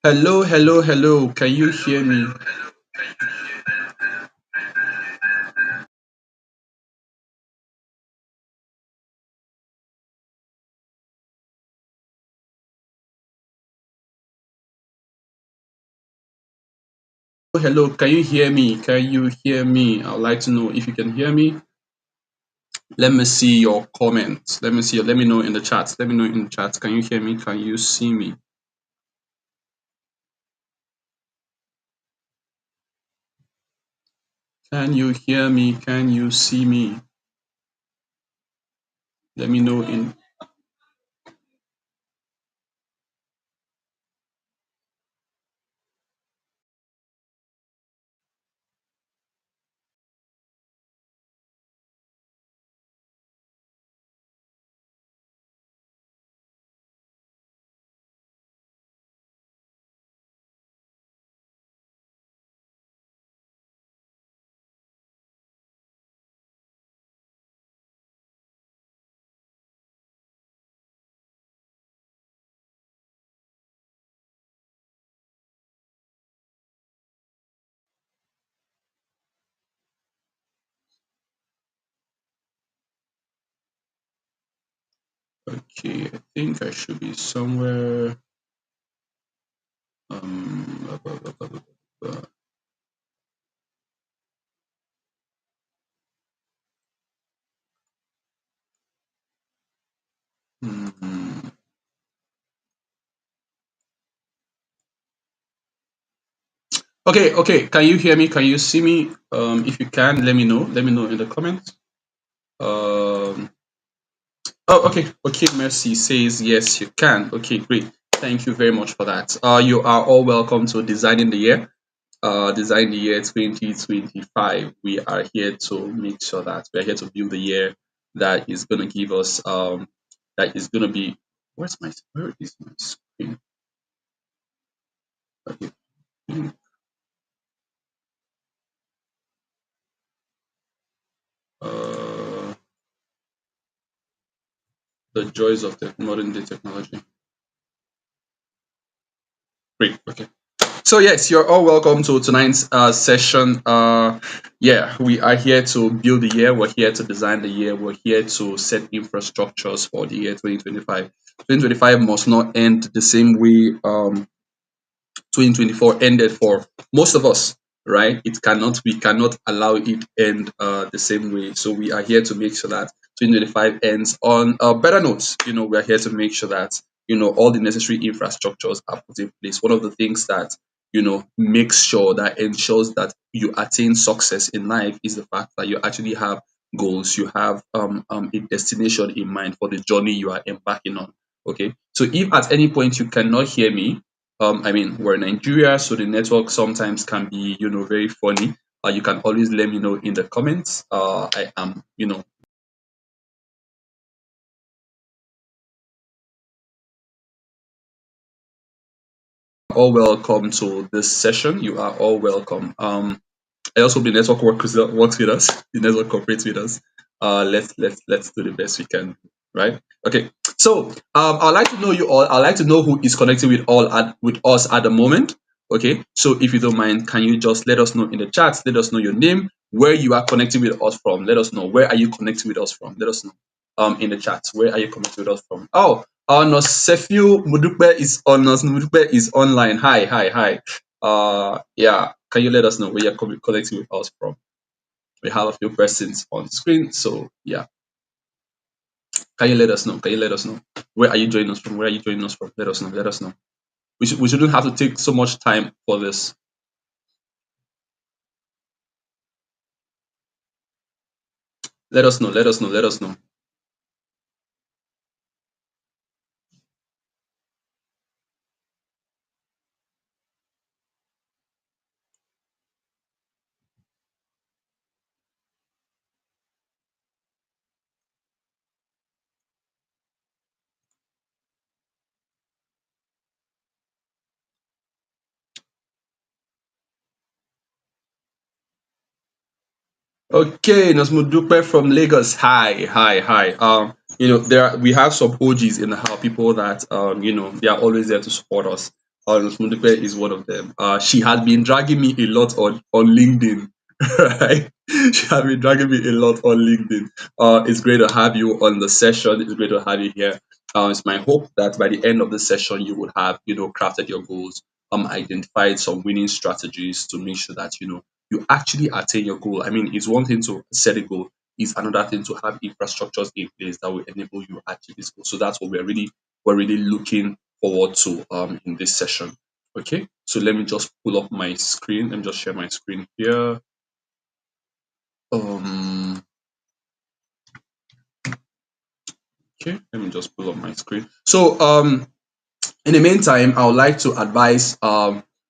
Hello, hello, hello. Can you hear me? Hello, can you hear me? Can you hear me? I'd like to know if you can hear me. Let me see your comments. Let me know in the chat. Let me know in the chat. Can you hear me? Can you see me? Can you hear me? Can you see me? Let me know in. Okay, I think I should be somewhere. Blah, blah, blah, blah, blah, blah. Hmm. Okay, okay. Can you hear me? Can you see me? If you can, let me know. Let me know in the comments. Um, Oh, okay. Okay, Mercy says yes, you can. Okay, great. Thank you very much for that. You are all welcome to Designing the Year. Design the Year 2025. We are here to make sure that we are here to build the year that is gonna give us that is gonna be where is my screen? Okay. Uh, the joys of the modern day technology. Great. Okay. So yes, you're all welcome to tonight's session. Yeah, we are here to build the year. We're here to design the year. We're here to set infrastructures for the year 2025. 2025 must not end the same way 2024 ended for most of us, right? We cannot allow it end the same way. So we are here to make sure that 2025 ends on a better note. We are here to make sure that all the necessary infrastructures are put in place. One of the things that makes sure that ensures that you attain success in life is the fact that you actually have goals. You have a destination in mind for the journey you are embarking on. Okay, so if at any point you cannot hear me, I mean, we're in Nigeria, so the network sometimes can be, very funny. You can always let me know in the comments. I am, all welcome to this session. You are all welcome. I also hope the network works with us. The network cooperates with us. Let's do the best we can. Right? Okay. So I'd like to know you all. I'd like to know who is connecting with us at the moment. Okay. So if you don't mind, can you just let us know in the chat? Let us know your name, where you are connecting with us from. Let us know where are you connecting with us from. Let us know in the chat. Where are you connecting with us from? Oh, Sefiu Mudupe is online. Hi, hi, hi. Yeah, can you let us know where you're connecting with us from? We have a few persons on screen, so yeah, can you let us know? Can you let us know? Where are you joining us from? Where are you joining us from? Let us know. Let us know. We shouldn't have to take so much time for this. Let us know. Let us know. Let us know. Okay, Nasmudupe from Lagos. Hi, hi, hi. We have some OGs in the house, people that they are always there to support us. Modupe is one of them. She had been dragging me a lot on LinkedIn, right? She had been dragging me a lot on LinkedIn. It's great to have you on the session. It's great to have you here. It's my hope that by the end of the session, you would have, crafted your goals, identified some winning strategies to make sure that, you actually attain your goal. I mean, it's one thing to set a goal, it's another thing to have infrastructures in place that will enable you to achieve this goal. So that's what we're really looking forward to in this session. Okay, so let me just pull up my screen. Let me just share my screen here. Um, okay, let me just pull up my screen. So in the meantime, I would like to advise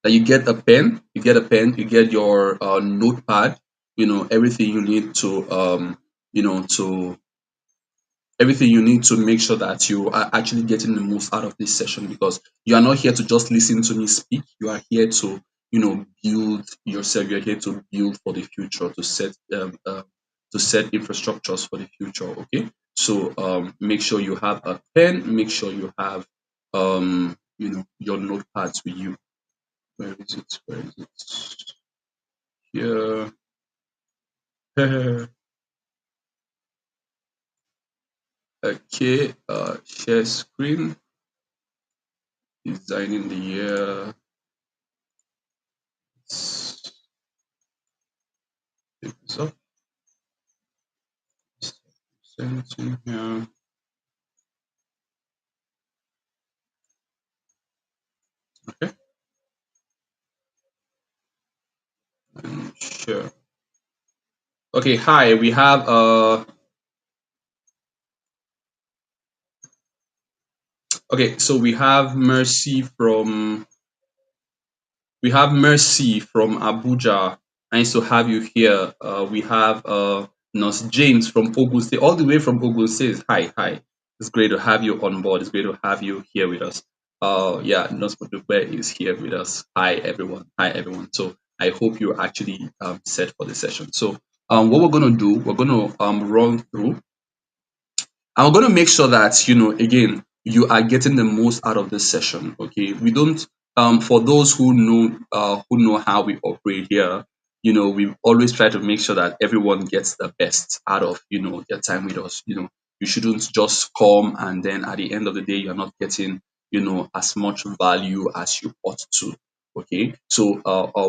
that you get a pen, you get your notepad, everything you need to everything you need to make sure that you are actually getting the most out of this session, because you are not here to just listen to me speak. You are here to, build yourself. You're here to build for the future, to set infrastructures for the future. Okay, so make sure you have a pen. Make sure you have your notepads with you. Where is it? Where is it? Here. Okay. Share screen. Designing the year. So same here. Okay, sure. Okay, hi. We have Mercy from Abuja. Nice to have you here. We have Nurse James from Ogun State, all the way from Ogun State. Hi, hi. It's great to have you on board. It's great to have you here with us. Yeah, Nurse Modupe is here with us. Hi, everyone. Hi, everyone. So I hope you're actually set for the session. So what we're gonna do, we're gonna run through. I'm going to make sure that, again, you are getting the most out of this session. Okay, we don't. For those who know how we operate here, we always try to make sure that everyone gets the best out of their time with us. You shouldn't just come and then at the end of the day you're not getting as much value as you ought to. Okay, so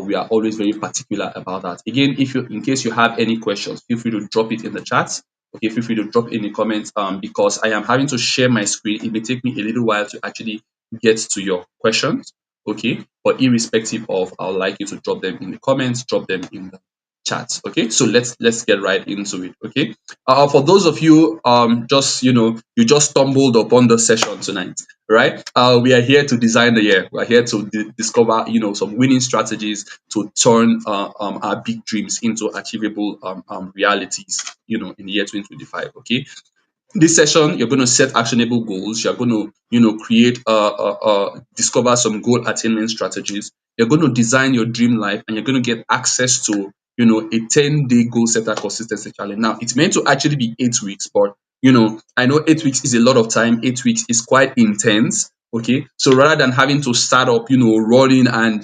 we are always very particular about that. Again, if you in case you have any questions, feel free to drop it in the chat. Okay, feel free to drop in the comments because I am having to share my screen. It may take me a little while to actually get to your questions. Okay, but irrespective of, I would like you to drop them in the comments, drop them in the chat. Okay, so let's get right into it. Okay, for those of you just you just stumbled upon the session tonight, right? We are here to design the year. We are here to discover some winning strategies to turn our big dreams into achievable realities in the year 2025. Okay, this session you're going to set actionable goals. You're going to create discover some goal attainment strategies. You're going to design your dream life, and you're going to get access to a 10-day goal setter consistency challenge. Now it's meant to actually be 8 weeks, but I know 8 weeks is a lot of time. 8 weeks is quite intense. Okay, so rather than having to start up running, and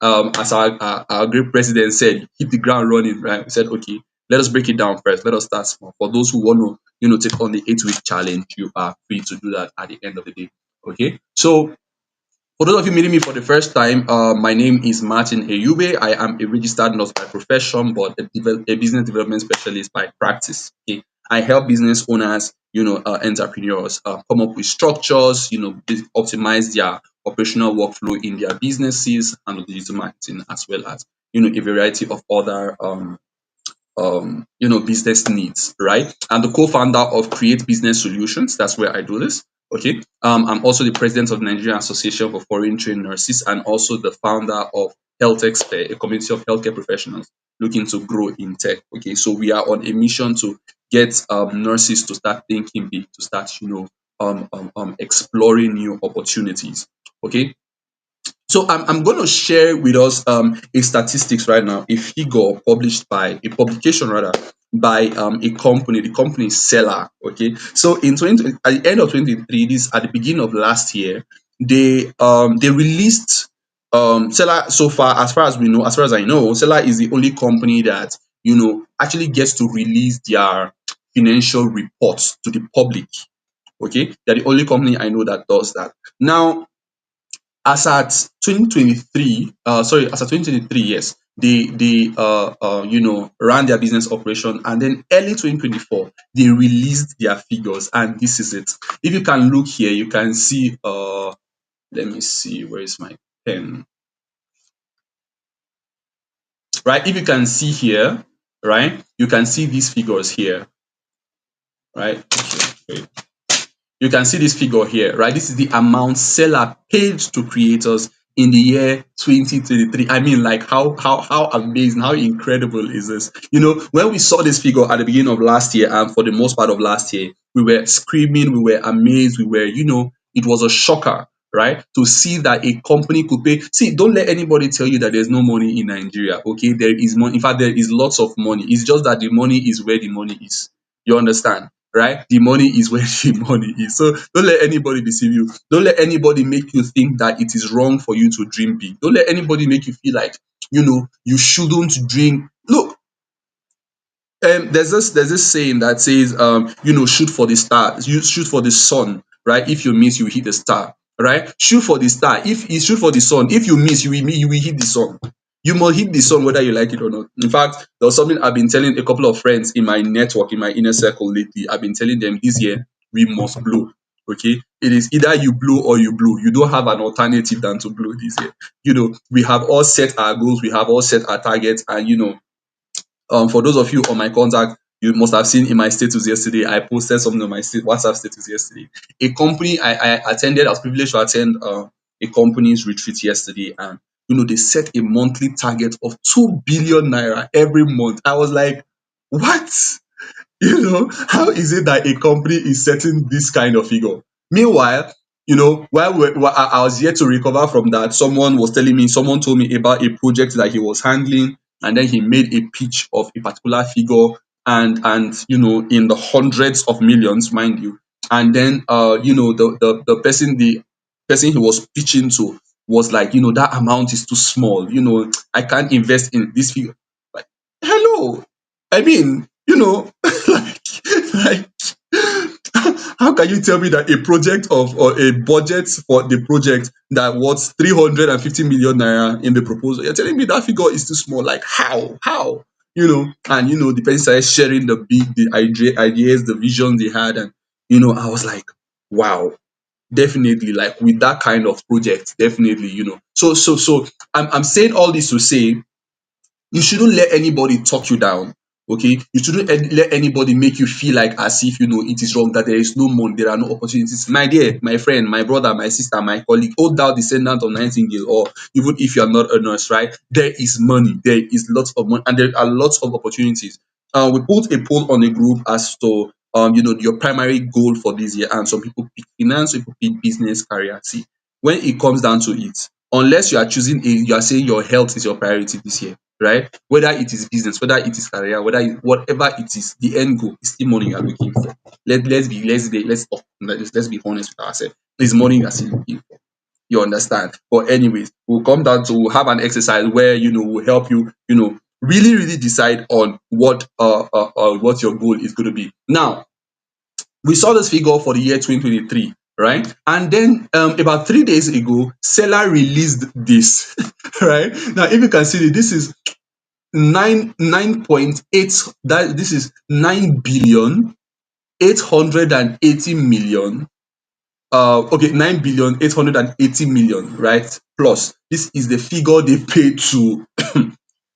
as our great president said, hit the ground running, right? We said, okay, let us break it down first. Let us start small. For those who want to take on the 8 week challenge, you are free to do that at the end of the day. Okay, so for those of you meeting me for the first time, my name is Martin Eyube. I am a registered nurse by profession, but a business development specialist by practice. Okay, I help business owners, entrepreneurs, come up with structures, optimize their operational workflow in their businesses, and digital marketing, as well as a variety of other business needs, right? I'm the co-founder of Create Business Solutions. That's where I do this. Okay. I'm also the president of the Nigerian Association for Foreign Trained Nurses, and also the founder of Health Expert, a community of healthcare professionals looking to grow in tech. Okay, so we are on a mission to get nurses to start thinking big, to start exploring new opportunities. Okay, so I'm going to share with us a statistics right now, a figure published by a publication rather by a company. The company is Seller. Okay, so in 20 at the end of 2023, this at the beginning of last year, they released Seller. So far as we know, as far as I know, Seller is the only company that actually gets to release their financial reports to the public. Okay, they're the only company I know that does that. Now, as at 2023, sorry, as at 2023, yes, they ran their business operation, and then early 2024 they released their figures, and this is it. If you can look here, you can see. Let me see, where is my pen? Right, if you can see here, right, you can see these figures here, right? Okay, wait. You can see this figure here, right? This is the amount seller paid to creators in the year 2023. I mean, like, how amazing, how incredible is this? When we saw this figure at the beginning of last year, and for the most part of last year, we were screaming, we were amazed, we were, it was a shocker, right? To see that a company could pay. See, don't let anybody tell you that there's no money in Nigeria. Okay, there is money. In fact, there is lots of money. It's just that the money is where the money is. You understand? Right? The money is where the money is. So don't let anybody deceive you. Don't let anybody make you think that it is wrong for you to dream big. Don't let anybody make you feel like you shouldn't dream. Look, there's this saying that says, shoot for the star, you shoot for the sun, right? If you miss, you hit the star, right? Shoot for the star. If you shoot for the sun, if you miss, you will hit the sun. You must hit the sun whether you like it or not. In fact, there was something I've been telling a couple of friends in my network, in my inner circle lately. I've been telling them, this year we must blow. Okay, it is either you blow or you blow. You don't have an alternative than to blow this year. We have all set our goals, we have all set our targets, and for those of you on my contact, you must have seen in my status yesterday, I posted something on my WhatsApp status yesterday. A company I attended, I was privileged to attend a company's retreat yesterday, and they set a monthly target of 2 billion naira every month. I was like, what? How is it that a company is setting this kind of figure? Meanwhile, while I was yet to recover from that, someone told me about a project that he was handling, and then he made a pitch of a particular figure, and in the hundreds of millions, mind you. And then the person he was pitching to was like, that amount is too small. I can't invest in this figure. Like, hello. I mean, like, like how can you tell me that a project of or a budget for the project that was 350 million naira in the proposal, you're telling me that figure is too small? Like, how? And the person started sharing the ideas, the vision they had, and I was like, wow, definitely, like, with that kind of project, definitely. So I'm saying all this to say, you shouldn't let anybody talk you down. Okay, you shouldn't let anybody make you feel like as if it is wrong, that there is no money, there are no opportunities. My dear, my friend, my brother, my sister, my colleague, old thou descendant of Nightingale, or even if you are not a nurse, right? There is money, there is lots of money, and there are lots of opportunities. We put a poll on a group as to your primary goal for this year, and some people pick finance, some people pick business, career. See, when it comes down to it, unless you are saying your health is your priority this year, right? Whether it is business, whether it is career, whatever it is, the end goal is still money you are looking for. Let's be honest with ourselves. It's money you are still looking for. You understand? But anyways, we'll have an exercise where will help you, really, really decide on what your goal is going to be. Now, we saw this figure for the year 2023, right? And then about 3 days ago, Seller released this, right? Now, if you can see, this is 9.8, that this is 9,880,000,000. Okay, 9,880,000,000, right? Plus, this is the figure they paid to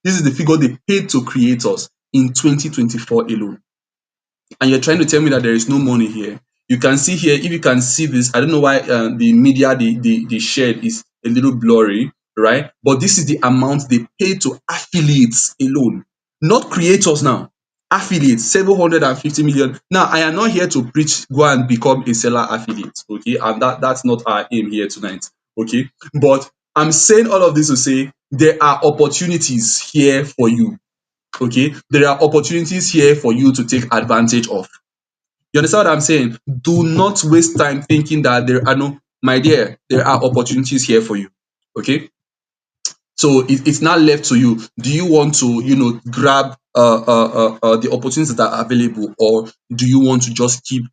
this is the figure they paid to creators in 2024 alone. And you're trying to tell me that there is no money here. You can see here, if you can see this, I don't know why the media they shared is a little blurry, right? But this is the amount they pay to affiliates alone, not creators now. Affiliates, 750 million. Now, I am not here to preach, go and become a seller affiliate, okay? And that's not our aim here tonight, okay? But I'm saying all of this to say there are opportunities here for you. Okay, there are opportunities here for you to take advantage of. You understand what I'm saying? Do not waste time thinking that there are no my dear, there are opportunities here for you. Okay, so it's now left to you. Do you want to, grab the opportunities that are available, or do you want to just keep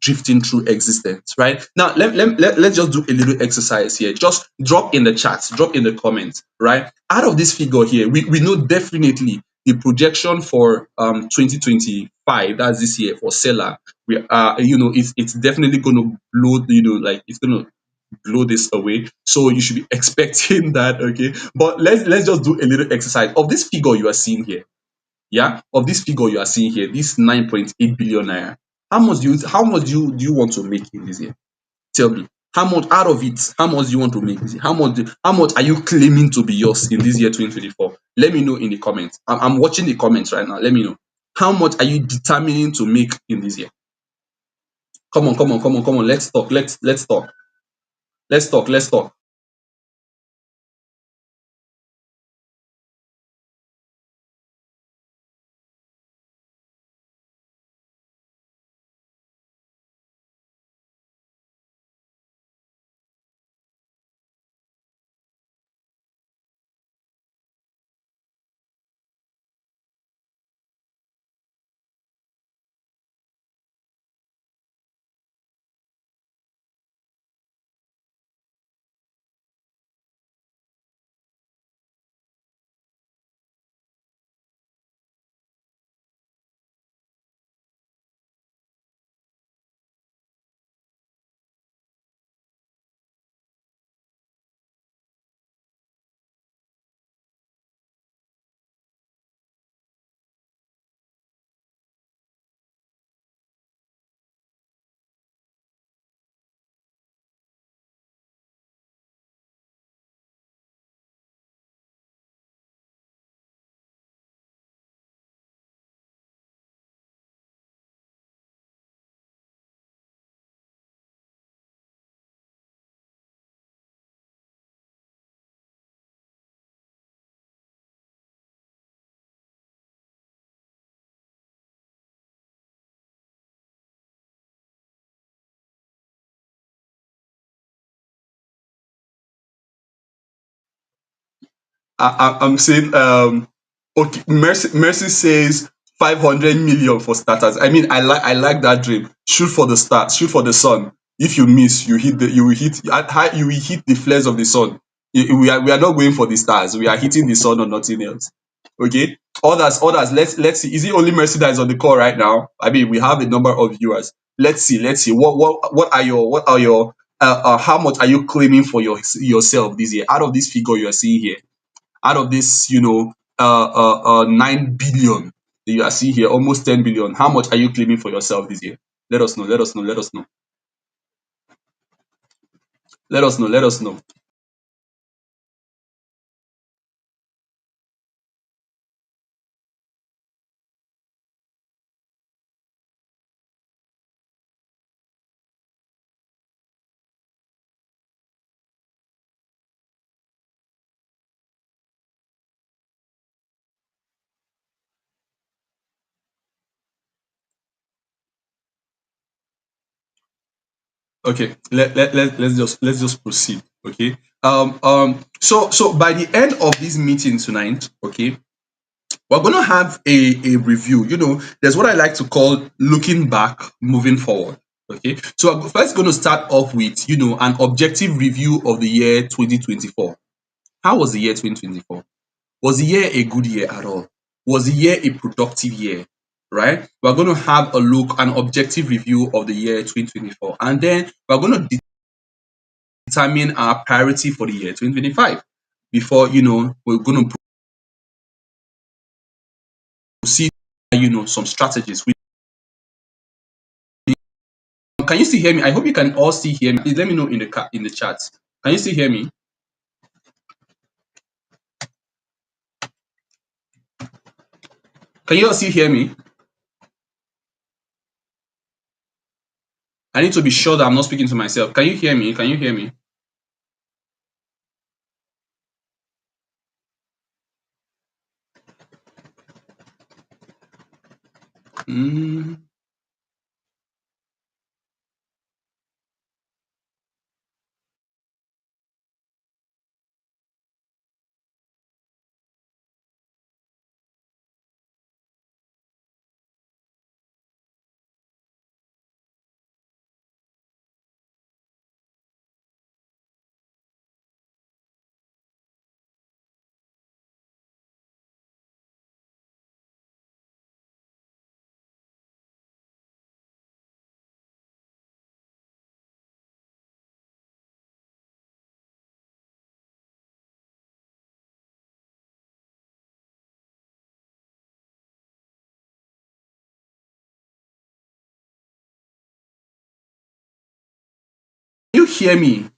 drifting through existence, right? Now let's just do a little exercise here. Just drop in the chats, drop in the comments, right? Out of this figure here, we know definitely the projection for 2025, that's this year, for seller. We are, it's definitely going to blow, like it's going to blow this away. So you should be expecting that, okay? But let's just do a little exercise of this figure you are seeing here. Yeah, of this figure you are seeing here, this 9.8 billion naira. How much do you want to make in this year? Tell me. How much out of it? How much do you want to make this year? How much are you claiming to be yours in this year 2024? Let me know in the comments. I'm watching the comments right now. Let me know. How much are you determining to make in this year? Come on, come on, come on, come on. Let's talk. Let's talk. Let's talk. Let's talk. I'm saying, okay, Mercy says 500 million for starters. I mean, I like that dream. Shoot for the stars, shoot for the sun. If you miss, you will hit at high, you will hit the flares of the sun. We are not going for the stars. We are hitting the sun or nothing else. Okay. Others. Let's see. Is it only Mercy that is on the call right now? I mean, we have a number of viewers. Let's see. What are your how much are you claiming for yourself this year out of this figure you are seeing here? Out of this, 9 billion that you are seeing here, almost 10 billion, how much are you claiming for yourself this year? Let us know, let us know, let us know, let us know, let us know. Okay, let's just proceed. Okay. So by the end of this meeting tonight, okay, we're gonna have a review. There's what I like to call looking back, moving forward. Okay. So I'm first gonna start off with, an objective review of the year 2024. How was the year 2024? Was the year a good year at all? Was the year a productive year? Right? We're going to have a look, an objective review of the year 2024, and then we're going to determine our priority for the year 2025 before, we're going to proceed, some strategies. Can you still hear me? I hope you can all still hear me. Please let me know in the chat. Can you still hear me? Can you all still hear me? I need to be sure that I'm not speaking to myself. Can you hear me? Can you hear me? Mm. you hear me?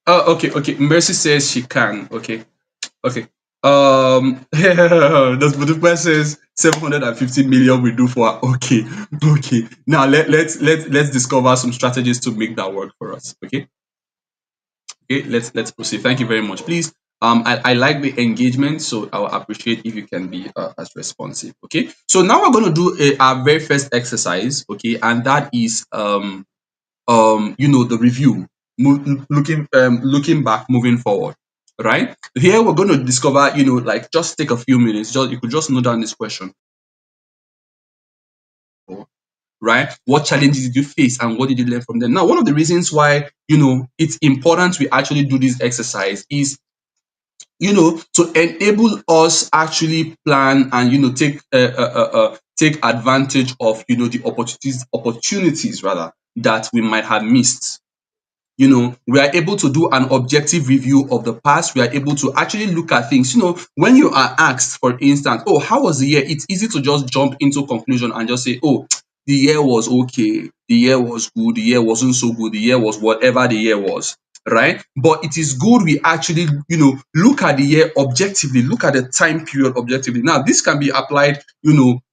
Oh, okay, okay. Mercy says she can. Okay, okay. The person says 750 million we do for her. Okay, okay. Now let's discover some strategies to make that work for us. Okay, okay. Let's proceed. Thank you very much. Please, I like the engagement, so I will appreciate if you can be as responsive. Okay, so now we're going to do our very first exercise. Okay, and that is the review, looking back, moving forward, right? Here we're going to discover, like, just take a few minutes, just you could just note down this question, right? What challenges did you face and what did you learn from them? Now, one of the reasons why it's important we actually do this exercise is to enable us actually plan and take take advantage of the opportunities rather that we might have missed. We are able to do an objective review of the past. We are able to actually look at things. When you are asked, for instance, oh, how was the year? It's easy to just jump into conclusion and just say, oh, the year was okay, the year was good, the year wasn't so good, the year was whatever the year was, right? But it is good we actually, look at the year objectively, look at the time period objectively. Now, this can be applied,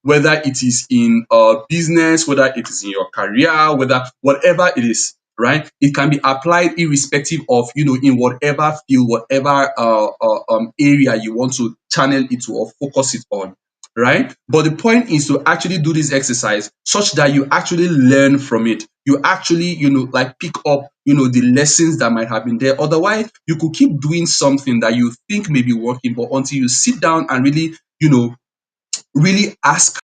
whether it is in business, whether it is in your career, whether whatever it is, right? It can be applied irrespective of, in whatever field, whatever area you want to channel it to or focus it on, right? But the point is to actually do this exercise such that you actually learn from it. You actually, like, pick up, the lessons that might have been there. Otherwise, you could keep doing something that you think may be working, but until you sit down and really, really ask,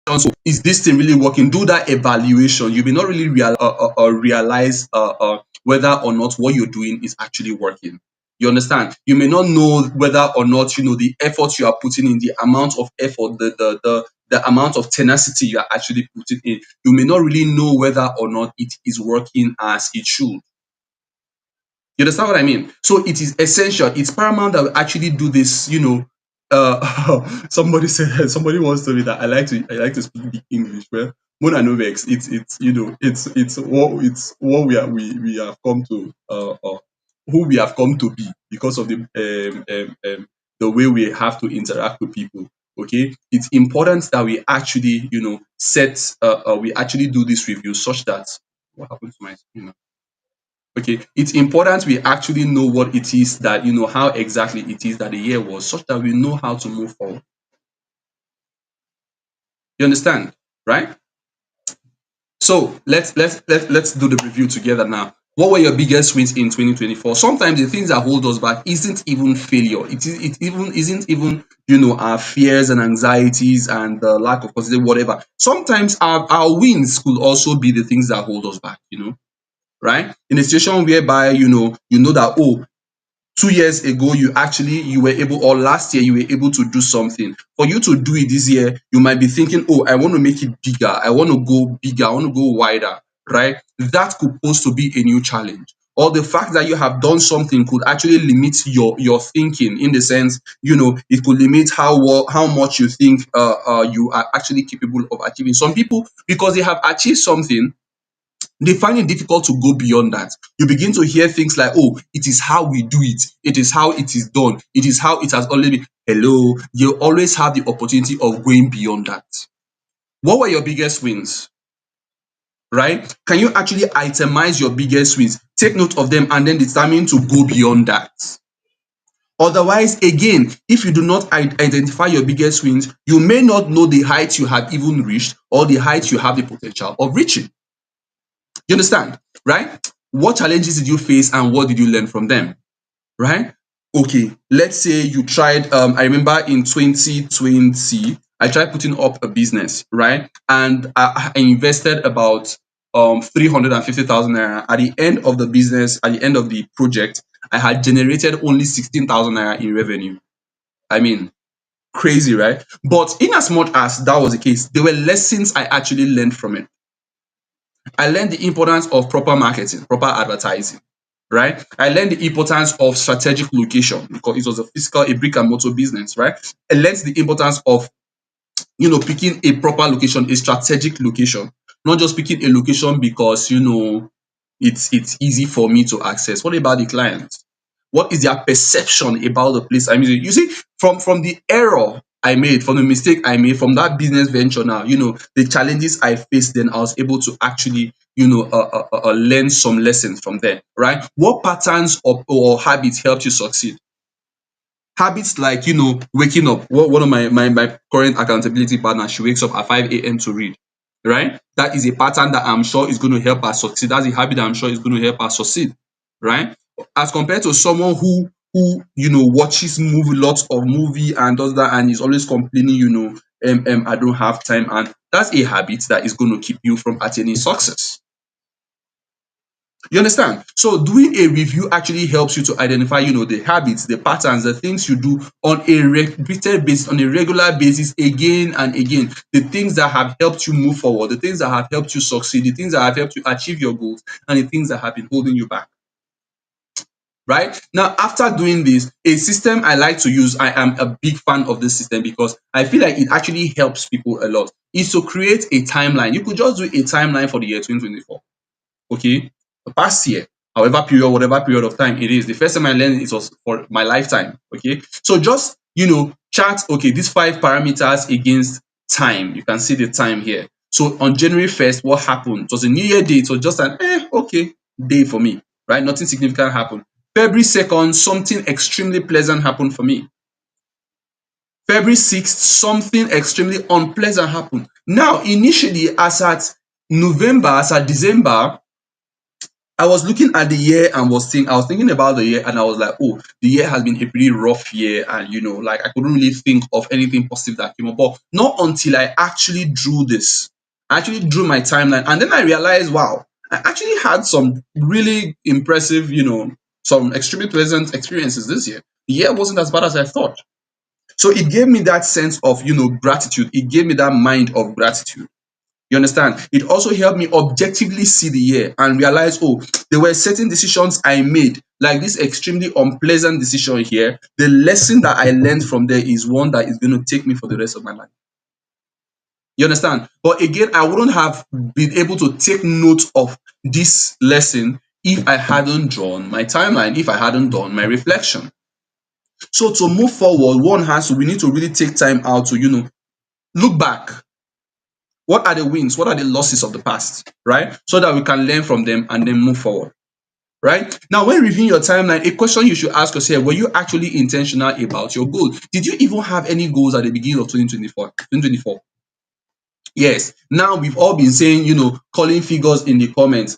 so is this thing really working? Do that evaluation. You may not really realize whether or not what you're doing is actually working. You understand? You may not know whether or not the effort you are putting in, the amount of effort, the amount of tenacity you are actually putting in. You may not really know whether or not it is working as it should. You understand what I mean? So it is essential. It's paramount that we actually do this. Somebody once told me that I like to speak the English. Well, Mona no vex. It's what we have come to who we have come to be because of the way we have to interact with people. Okay, it's important that we actually set we actually do this review such that what happened to my screen. Okay, it's important we actually know what it is that, how exactly it is that the year was, such that we know how to move forward. You understand, right? So let's do the review together now. What were your biggest wins in 2024? Sometimes the things that hold us back isn't even failure. It even isn't even our fears and anxieties and the lack of consider whatever. Sometimes our wins could also be the things that hold us back. Right? In a situation whereby you know that, oh, 2 years ago you were able, or last year you were able to do something. For you to do it this year, you might be thinking, oh, I want to make it bigger, I want to go bigger, I want to go wider, right? That could pose to be a new challenge. Or the fact that you have done something could actually limit your thinking, in the sense, it could limit how much you think you are actually capable of achieving. Some people, because they have achieved something, they find it difficult to go beyond that. You begin to hear things like, oh, it is how we do it. It is how it is done. It is how it has already been. Hello, you always have the opportunity of going beyond that. What were your biggest wins? Right? Can you actually itemize your biggest wins? Take note of them and then determine to go beyond that. Otherwise, again, if you do not identify your biggest wins, you may not know the heights you have even reached or the heights you have the potential of reaching. You understand? Right? What challenges did you face and what did you learn from them? Right? Okay, let's say you tried, I remember in 2020, I tried putting up a business, right? And I invested about 350,000 naira. At the end of the business, at the end of the project, I had generated only 16,000 naira in revenue. I mean, crazy, right? But in as much as that was the case, there were lessons I actually learned from it. I learned the importance of proper marketing, proper advertising, right? I learned the importance of strategic location because it was a brick and mortar business, right? I learned the importance of picking a proper location, a strategic location, not just picking a location because it's easy for me to access. What about the client? What is their perception about the place I'm using? You see, from the error I made, from the mistake I made, from that business venture now, the challenges I faced, then I was able to actually, learn some lessons from there, right? What patterns or habits helped you succeed? Habits like, waking up. One of my current accountability partners, she wakes up at 5 a.m. to read, right? That is a pattern that I'm sure is going to help her succeed. That's a habit that I'm sure is going to help her succeed, right? As compared to someone who watches lots of movie and does that and is always complaining, I don't have time, and that's a habit that is going to keep you from attaining success. You understand? So doing a review actually helps you to identify, the habits, the patterns, the things you do on a repeated basis, on a regular basis, again and again. The things that have helped you move forward, the things that have helped you succeed, the things that have helped you achieve your goals, and the things that have been holding you back. Right? Now, after doing this, a system I like to use, I am a big fan of this system because I feel like it actually helps people a lot, is to create a timeline. You could just do a timeline for the year 2024. Okay, the past year, however period, whatever period of time it is. The first time I learned it was for my lifetime. Okay, so just chart, okay, these five parameters against time. You can see the time here. So on January 1st, what happened? It was a new year day. It was just an okay day for me, right? Nothing significant happened. February 2nd, something extremely pleasant happened for me. February 6th, something extremely unpleasant happened. Now, initially, as at November, as at December, I was looking at the year and I was thinking about the year, and I was like, oh, the year has been a pretty rough year, and like I couldn't really think of anything positive that came up. But not until I actually drew this. I actually drew my timeline, and then I realized, wow, I actually had some really impressive, some extremely pleasant experiences this year. The year wasn't as bad as I thought. So it gave me that sense of, gratitude. It gave me that mind of gratitude. You understand? It also helped me objectively see the year and realize, oh, there were certain decisions I made, like this extremely unpleasant decision here. The lesson that I learned from there is one that is going to take me for the rest of my life. You understand? But again, I wouldn't have been able to take note of this lesson if I hadn't drawn my timeline, if I hadn't done my reflection. So to move forward, we need to really take time out to, look back. What are the wins? What are the losses of the past, right? So that we can learn from them and then move forward, right? Now, when reviewing your timeline, a question you should ask yourself: were you actually intentional about your goal? Did you even have any goals at the beginning of 2024? 2024? Yes. Now we've all been saying, calling figures in the comments.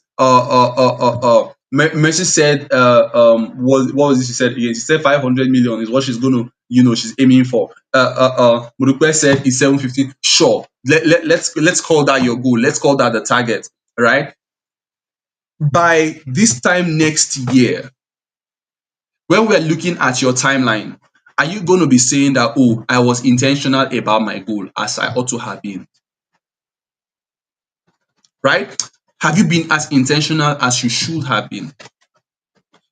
Mercy said, what was it she said again? She said 500 million is what she's going to, she's aiming for. Mudukwe said it's 750. Sure. Let's call that your goal. Let's call that the target, right? By this time next year, when we're looking at your timeline, are you going to be saying that, oh, I was intentional about my goal as I ought to have been? Right? Have you been as intentional as you should have been?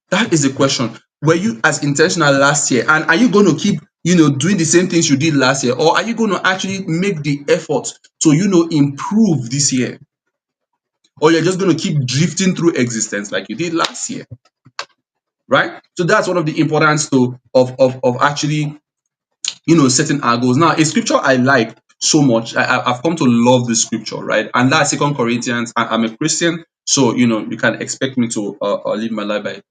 That is the question. Were you as intentional last year? And are you going to keep, doing the same things you did last year? Or are you going to actually make the effort to, improve this year? Or you're just going to keep drifting through existence like you did last year? Right? So that's one of the importance of actually setting our goals. Now, a scripture I like so much, I've come to love this scripture, right? And that's Second Corinthians. I'm a Christian, so you can expect me to live my life by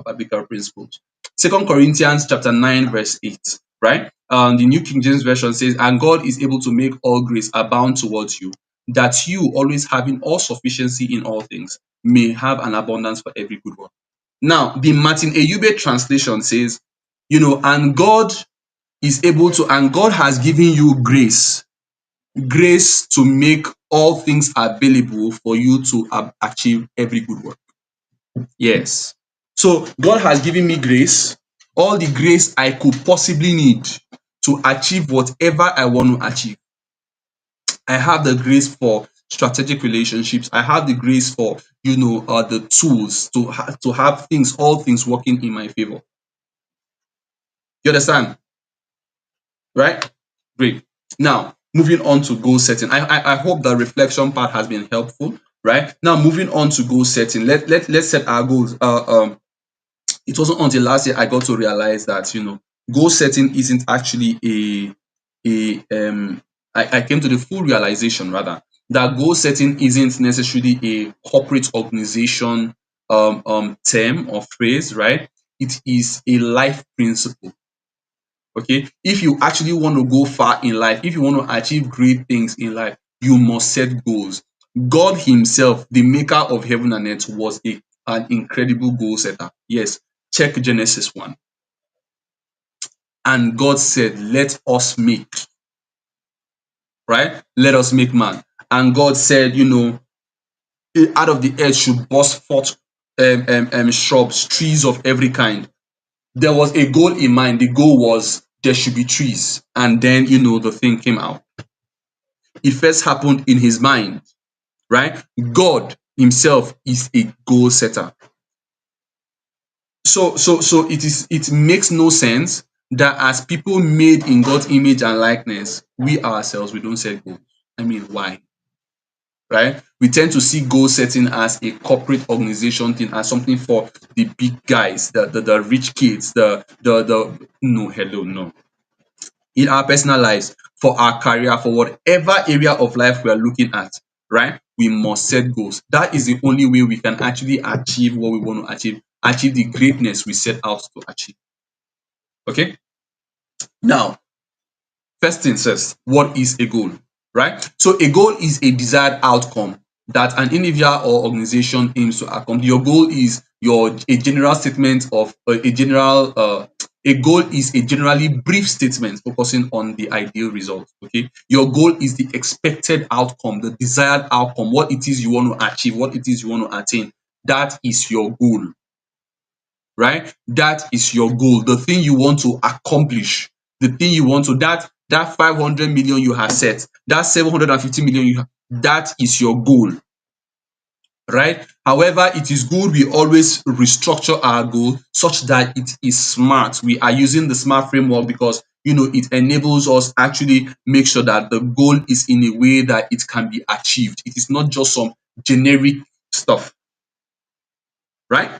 biblical principles. Second Corinthians chapter 9, verse 8, right? The New King James Version says, "And God is able to make all grace abound towards you, that you, always having all sufficiency in all things, may have an abundance for every good work." Now, the Martin Eyube translation says, and God has given you grace to make all things available for you to achieve every good work. Yes. So God has given me grace, all the grace I could possibly need to achieve whatever I want to achieve. I have the grace for strategic relationships. I have the grace for, the tools to have all things working in my favor. You understand? Right? Great. Now, moving on to goal setting. I hope the reflection part has been helpful, right? Now moving on to goal setting. Let's set our goals. It wasn't until last year I got to realize that goal setting isn't actually a I came to the full realization rather that goal setting isn't necessarily a corporate organization term or phrase, right? It is a life principle. Okay, if you actually want to go far in life, if you want to achieve great things in life, you must set goals. God himself, the maker of heaven and earth, was an incredible goal setter. Yes, check Genesis 1. And God said, let us make, right? Let us make man. And God said, out of the earth should burst forth shrubs, trees of every kind. There was a goal in mind. The goal was there should be trees. And then, the thing came out. It first happened in his mind, right? God himself is a goal setter. So it makes no sense that as people made in God's image and likeness, we ourselves we don't set goals. I mean, why? Right? We tend to see goal setting as a corporate organization thing, as something for the big guys, the rich kids, the no, hello, no. In our personal lives, for our career, for whatever area of life we are looking at, right? We must set goals. That is the only way we can actually achieve what we want to achieve the greatness we set out to achieve. Okay? Now, first things first, what is a goal? Right? So a goal is a desired outcome that an individual or organization aims to accomplish. Your goal is a general statement of a general a goal is a generally brief statement focusing on the ideal result. Okay, your goal is the expected outcome, the desired outcome, what it is you want to achieve, what it is you want to attain. That is your goal, right? That is your goal, the thing you want to accomplish, the thing you want to that 500 million you have set, that 750 million you have, that is your goal, right? However, it is good we always restructure our goal such that it is smart. We are using the smart framework because it enables us actually make sure that the goal is in a way that it can be achieved. It is not just some generic stuff, right?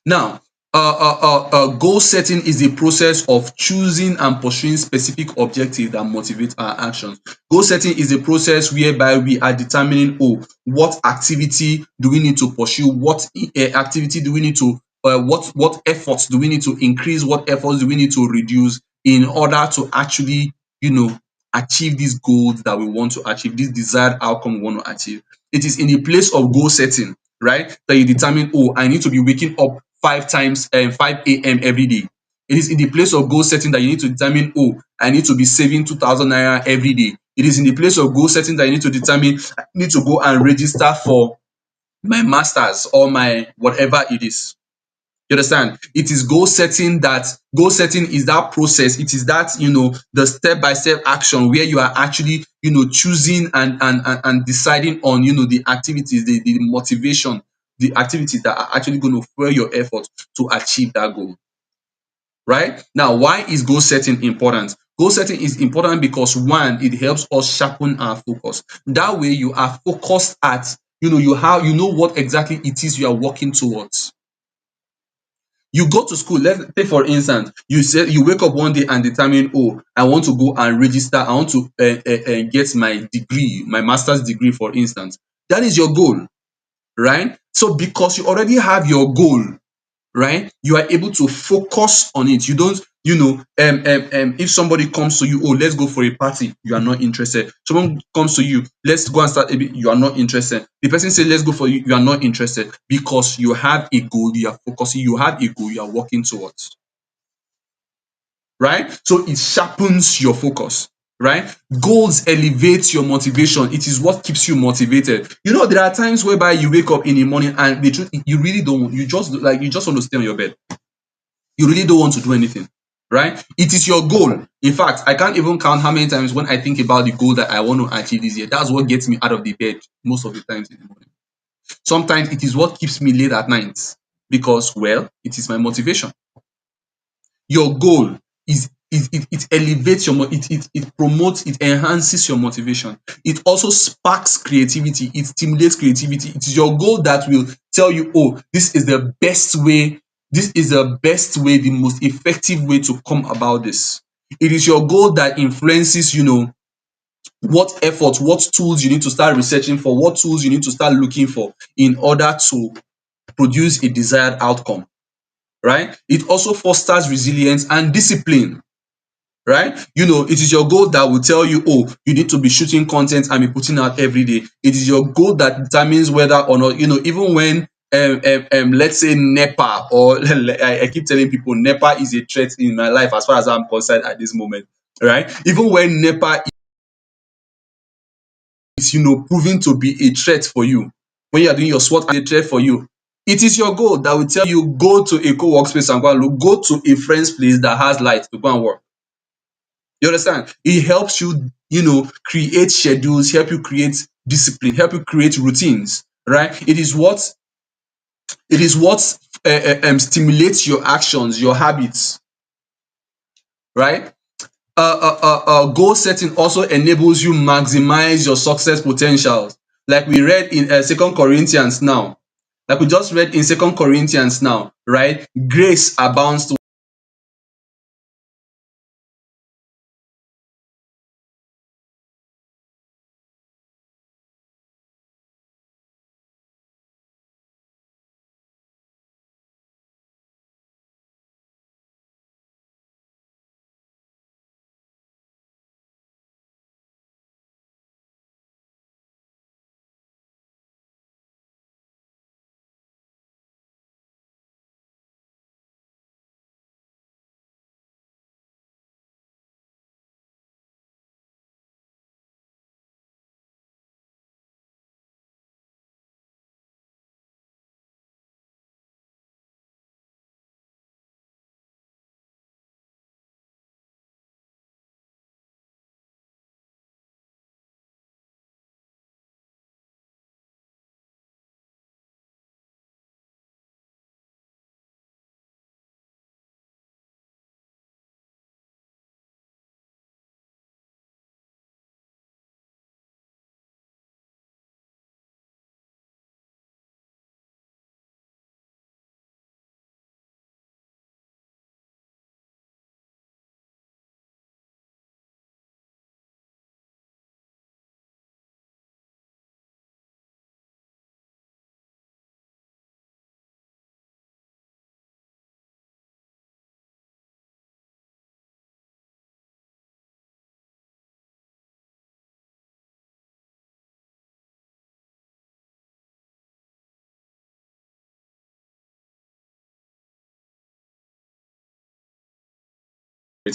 Now, goal setting is the process of choosing and pursuing specific objectives that motivate our actions. Goal setting is a process whereby we are determining, what activity do we need to pursue, what activity do we need to, what efforts do we need to increase, what efforts do we need to reduce in order to actually, achieve these goals that we want to achieve, this desired outcome we want to achieve. It is in the place of goal setting, right, that you determine, I need to be waking up 5 a.m. every day. It is in the place of goal setting that you need to determine, I need to be saving 2,000 naira every day. It is in the place of goal setting that you need to determine, I need to go and register for my masters or my whatever it is. You understand? It is goal setting is that process. It is that, the step by step action where you are actually, choosing and deciding on, the activities, the motivation, the activities that are actually going to fuel your effort to achieve that goal. Right? Now, why is goal setting important? Goal setting is important because one, it helps us sharpen our focus. That way you are focused at, you know what exactly it is you are working towards. You go to school, let's take for instance, you say you wake up one day and determine, I want to go and register, I want to get my degree, my master's degree for instance. That is your goal, right? So because you already have your goal, right, you are able to focus on it. You don't, if somebody comes to you, let's go for a party, you are not interested. Someone comes to you, let's go and start a bit, you are not interested. The person say let's go for you are not interested because you have a goal, you are focusing, you have a goal you are working towards, right? So it sharpens your focus, right? Goals elevate your motivation. It is what keeps you motivated. There are times whereby you wake up in the morning and the truth, you really don't, you just want to stay on your bed. You really don't want to do anything, right? It is your goal. In fact, I can't even count how many times when I think about the goal that I want to achieve this year, that's what gets me out of the bed most of the times in the morning. Sometimes it is what keeps me late at night because, well, it is my motivation. Your goal is it elevates your it promotes, it enhances your motivation. It also sparks creativity, it stimulates creativity. It is your goal that will tell you, oh, this is the best way, the most effective way to come about this. It is your goal that influences, what effort, what tools you need to start researching for, what tools you need to start looking for in order to produce a desired outcome, right? It also fosters resilience and discipline, right? It is your goal that will tell you, oh, you need to be shooting content and be putting out every day. It is your goal that determines whether or not, even when let's say NEPA, or I keep telling people NEPA is a threat in my life as far as I'm concerned at this moment, right? Even when NEPA is, proving to be a threat for you, when you are doing your SWOT and a threat for you, it is your goal that will tell you, go to a co-workspace and go and look, go to a friend's place that has light to go and work. You understand? It helps you, create schedules, help you create discipline, help you create routines, right? It is what stimulates your actions, your habits, right? Goal setting also enables you maximize your success potentials. Like we read in Second Corinthians now, like we just read in Second Corinthians now, right? Grace abounds to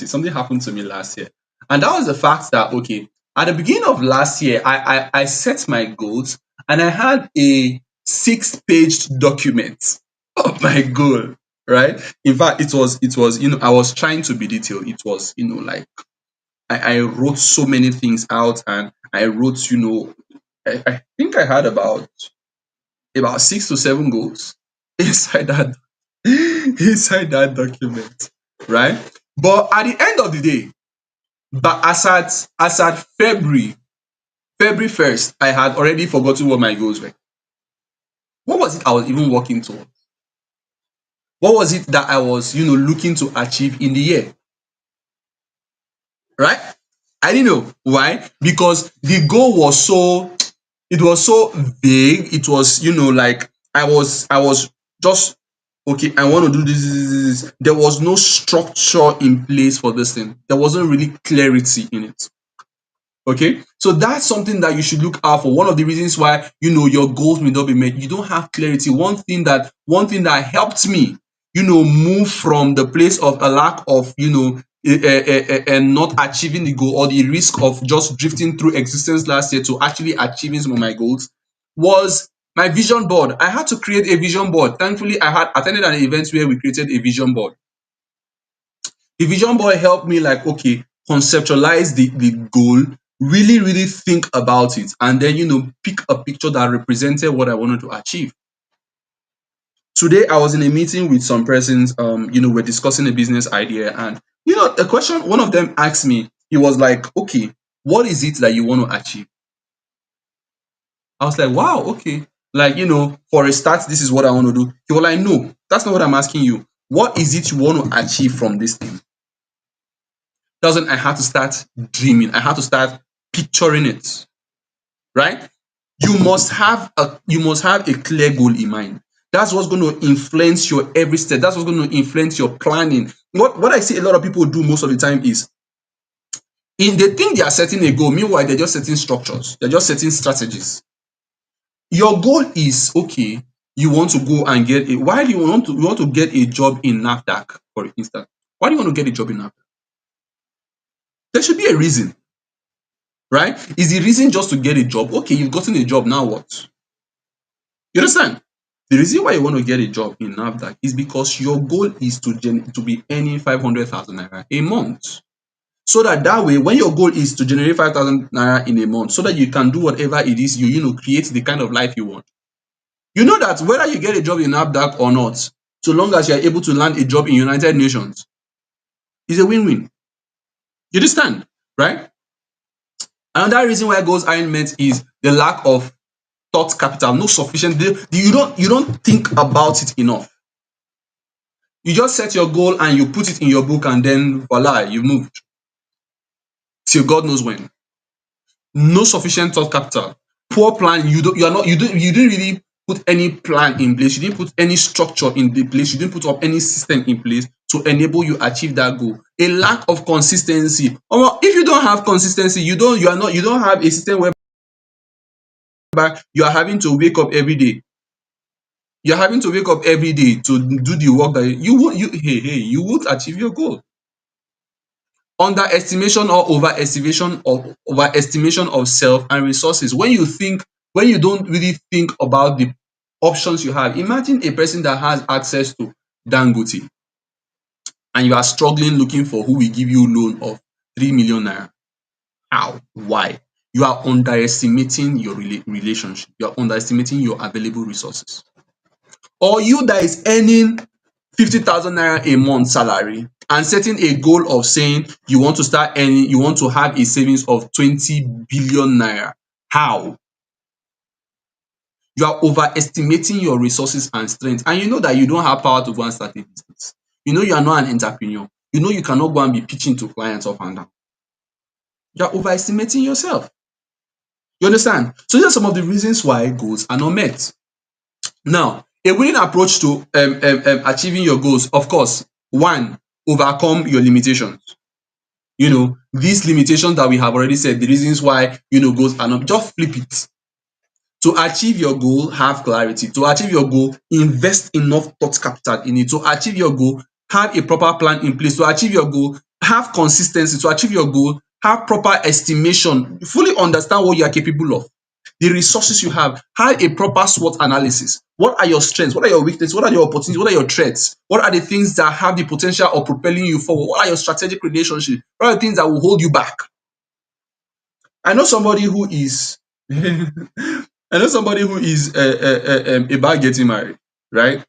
something happened to me last year. And that was the fact that, okay, at the beginning of last year, I set my goals, and I had a 6 page document of my goal, right? In fact, it was, I was trying to be detailed. It was, like I wrote so many things out, and I wrote, I think I had about 6 to 7 goals inside that inside that document, right? But at the end of the day, but as at February 1st, I had already forgotten what my goals were. What was it I was even working toward? What was it that I was, looking to achieve in the year? Right? I didn't know. Why? Because the goal was so vague. It was, like I was just, okay, I want to do this. There was no structure in place for this thing. There wasn't really clarity in it. Okay, so that's something that you should look out for. One of the reasons why, your goals may not be met, you don't have clarity. One thing that helped me, move from the place of a lack of, and not achieving the goal, or the risk of just drifting through existence last year, to actually achieving some of my goals, was my vision board. I had to create a vision board. Thankfully, I had attended an event where we created a vision board. The vision board helped me, like, okay, conceptualize the goal, really, really think about it, and then, pick a picture that represented what I wanted to achieve. Today, I was in a meeting with some persons. We're discussing a business idea, and The question one of them asked me, he was like, okay, what is it that you want to achieve? I was like, wow, okay. Like, for a start, this is what I want to do. He was like, no, that's not what I'm asking you. What is it you want to achieve from this thing? That's when I had to start dreaming. I had to start picturing it, right? You must have a clear goal in mind. That's what's going to influence your every step. That's what's going to influence your planning. What I see a lot of people do most of the time is they think they are setting a goal, meanwhile they're just setting structures, they're just setting strategies. Your goal is okay, you want to go and get a why do you want to get a job in NAFDAC, for instance. Why do you want to get a job in NAFDAC? There should be a reason, right? Is the reason just to get a job? Okay, you've gotten a job, now what? You understand? The reason why you want to get a job in NAFDAC is because your goal is to be earning 500,000 naira a month. So that way, when your goal is to generate 5,000 naira in a month, so that you can do whatever it is create the kind of life you want. You know that whether you get a job in NAFDAC or not, so long as you are able to land a job in United Nations, is a win-win. You understand, right? Another reason why goals aren't met is the lack of thought capital, no sufficient. You don't think about it enough. You just set your goal and you put it in your book, and then voila, you moved till God knows when. No sufficient thought capital, poor plan. You didn't really put any plan in place. You didn't put any structure in the place. You didn't put up any system in place to enable you achieve that goal. A lack of consistency. If you don't have consistency, you don't have a system whereby you are having to wake up every day. You're having to wake up every day to do the work that you won't achieve your goal. Underestimation or overestimation of self and resources. When you don't really think about the options you have. Imagine a person that has access to Dangote, and you are struggling looking for who will give you loan of 3 million naira. How? Why? You are underestimating your relationship. You are underestimating your available resources. Or you that is earning 50,000 naira a month salary and setting a goal of saying you want to have a savings of 20 billion naira. How? You are overestimating your resources and strength, and you know that you don't have power to go and start a business. You know you are not an entrepreneur. You know you cannot go and be pitching to clients up and down. You are overestimating yourself. You understand? So these are some of the reasons why goals are not met. Now, a winning approach to achieving your goals, of course, one, overcome your limitations. These limitations that we have already said, the reasons why goals are not, just flip it. To achieve your goal, have clarity. To achieve your goal, invest enough thought capital in it. To achieve your goal, have a proper plan in place. To achieve your goal, have consistency. To achieve your goal, have proper estimation. Fully understand what you are capable of. The resources you have a proper SWOT analysis. What are your strengths? What are your weaknesses? What are your opportunities? What are your threats? What are the things that have the potential of propelling you forward? What are your strategic relationships? What are the things that will hold you back? I know somebody who is I know somebody who is about getting married, right?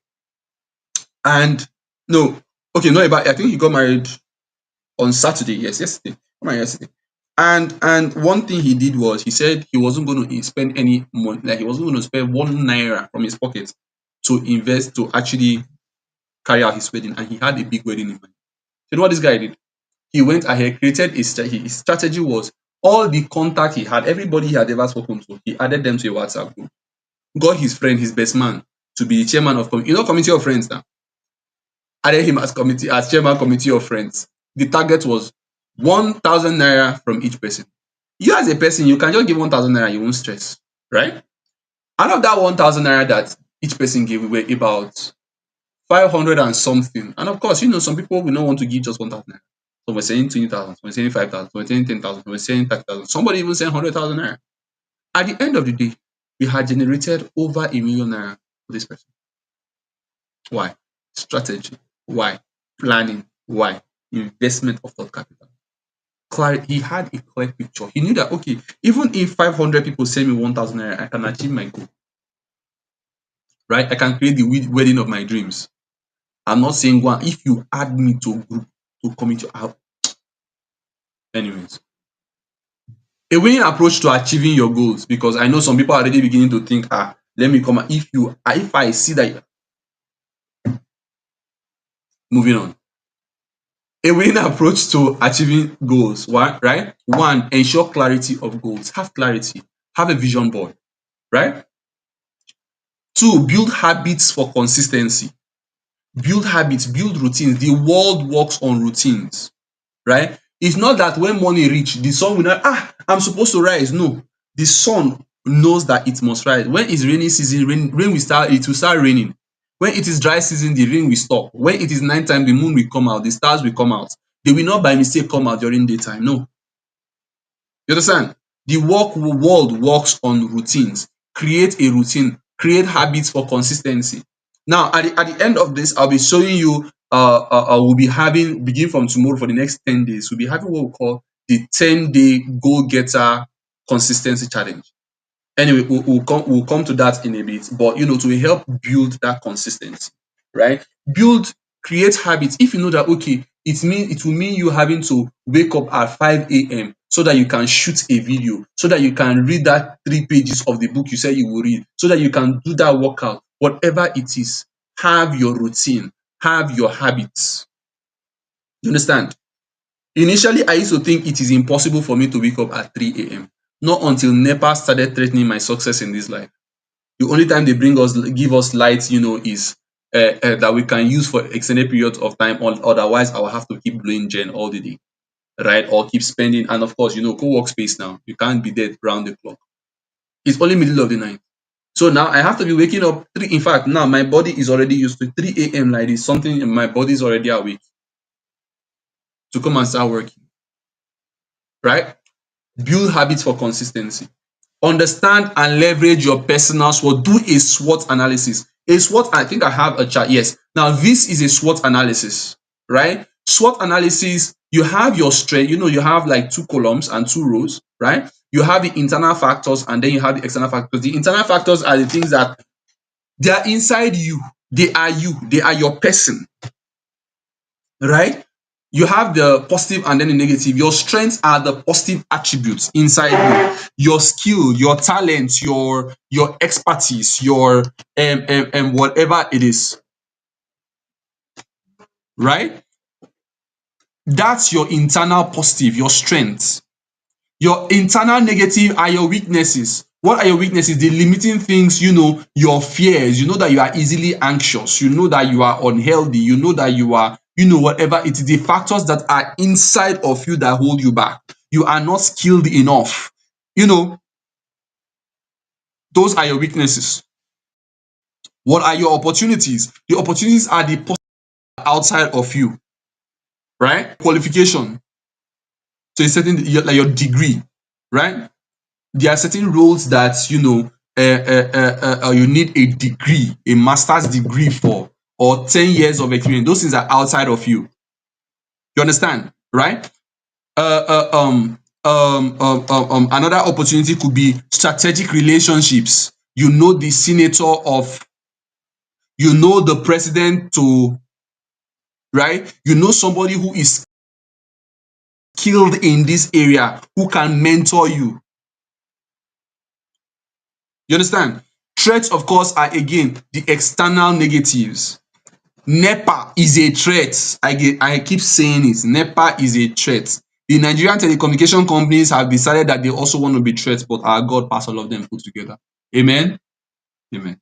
And no, okay, not about. I think he got married on Saturday. Yes, yesterday. Got married yesterday. And one thing he did was he said he wasn't going to spend any money, like he wasn't going to spend 1 naira from his pocket to invest to actually carry out his wedding, and he had a big wedding in mind. You know what this guy did? He went ahead, created his strategy was all the contact he had, everybody he had ever spoken to, he added them to a WhatsApp group. Got his friend, his best man, to be the chairman of committee of friends now. Added him as chairman committee of friends. The target was 1,000 naira from each person. You as a person, you can just give 1,000 naira, you won't stress, right? Out of that 1,000 naira that each person gave, we were about 500 and something. And of course, some people will not want to give just 1,000 naira. So we're saying 20,000, we're saying 5,000, we're saying 10,000, we're saying 30,000. Somebody even saying 100,000 naira. At the end of the day, we had generated over 1 million naira for this person. Why? Strategy. Why? Planning. Why? Investment of thought capital. He had a clear picture. He knew that, okay, even if 500 people send me 1,000 naira, I can achieve my goal. Right? I can create the wedding of my dreams. I'm not saying one. If you add me to a group to commit your anyways. A winning approach to achieving your goals, because I know some people are already beginning to think, let me come if I see that moving on. A winning approach to achieving goals, one, right? One, ensure clarity of goals. Have clarity. Have a vision board, right? Two, build habits for consistency. Build habits, build routines. The world works on routines, right? It's not that when morning reach, the sun will not, I'm supposed to rise. No, the sun knows that it must rise. When it's rainy season, rain will start, it will start raining. When it is dry season, the rain will stop. When it is night time, the moon will come out, the stars will come out. They will not by mistake come out during daytime. No. You understand? The world works on routines. Create a routine, create habits for consistency. Now, at the end of this, I'll be showing you. We'll be having begin from tomorrow for the next 10 days. We'll be having what we call the 10-day goal getter consistency challenge. Anyway, we'll come to that in a bit, but to help build that consistency, right? Build Create habits. If you know that, okay, it will mean you having to wake up at 5 a.m. so that you can shoot a video, so that you can read that 3 pages of the book you said you will read, so that you can do that workout. Whatever it is, have your routine, have your habits. You understand? Initially, I used to think it is impossible for me to wake up at 3 a.m. Not until NEPA started threatening my success in this life. The only time they give us light, is that we can use for extended periods of time. Otherwise, I will have to keep blowing gen all the day, right? Or keep spending. And of course, co-workspace now. You can't be there round the clock. It's only middle of the night. So now I have to be waking up three. In fact, now my body is already used to 3 a.m. like this. Something in my body is already awake to come and start working, right? Build habits for consistency. Understand and leverage your personal SWOT. Do a SWOT analysis. A SWOT, I think I have a chart. Yes. Now, this is a SWOT analysis, right? SWOT analysis, you have your strength, you have like two columns and two rows, right? You have the internal factors and then you have the external factors. The internal factors are the things that they are inside you. They are you. They are your person, right? You have the positive and then the negative. Your strengths are the positive attributes inside you. Your skill, your talent, your expertise, your whatever it is, right? That's your internal positive, your strengths. Your internal negative are your weaknesses. What are your weaknesses? The limiting things, your fears. You know that you are easily anxious. You know that you are unhealthy. You know that you are, whatever it is, the factors that are inside of you that hold you back. You are not skilled enough. You know, those are your weaknesses. What are your opportunities? The opportunities are the outside of you, right? Qualification to a certain, like your degree, right? There are certain roles that you need a degree, a master's degree for, or 10 years of experience. Those things are outside of you. You understand, right? Another opportunity could be strategic relationships. The senator of, the president to, right? Somebody who is skilled in this area who can mentor you. You understand? Threats, of course, are again the external negatives. NEPA is a threat. I keep saying it. NEPA is a threat. The Nigerian telecommunication companies have decided that they also want to be threats, but our God pass all of them put together. Amen. Amen.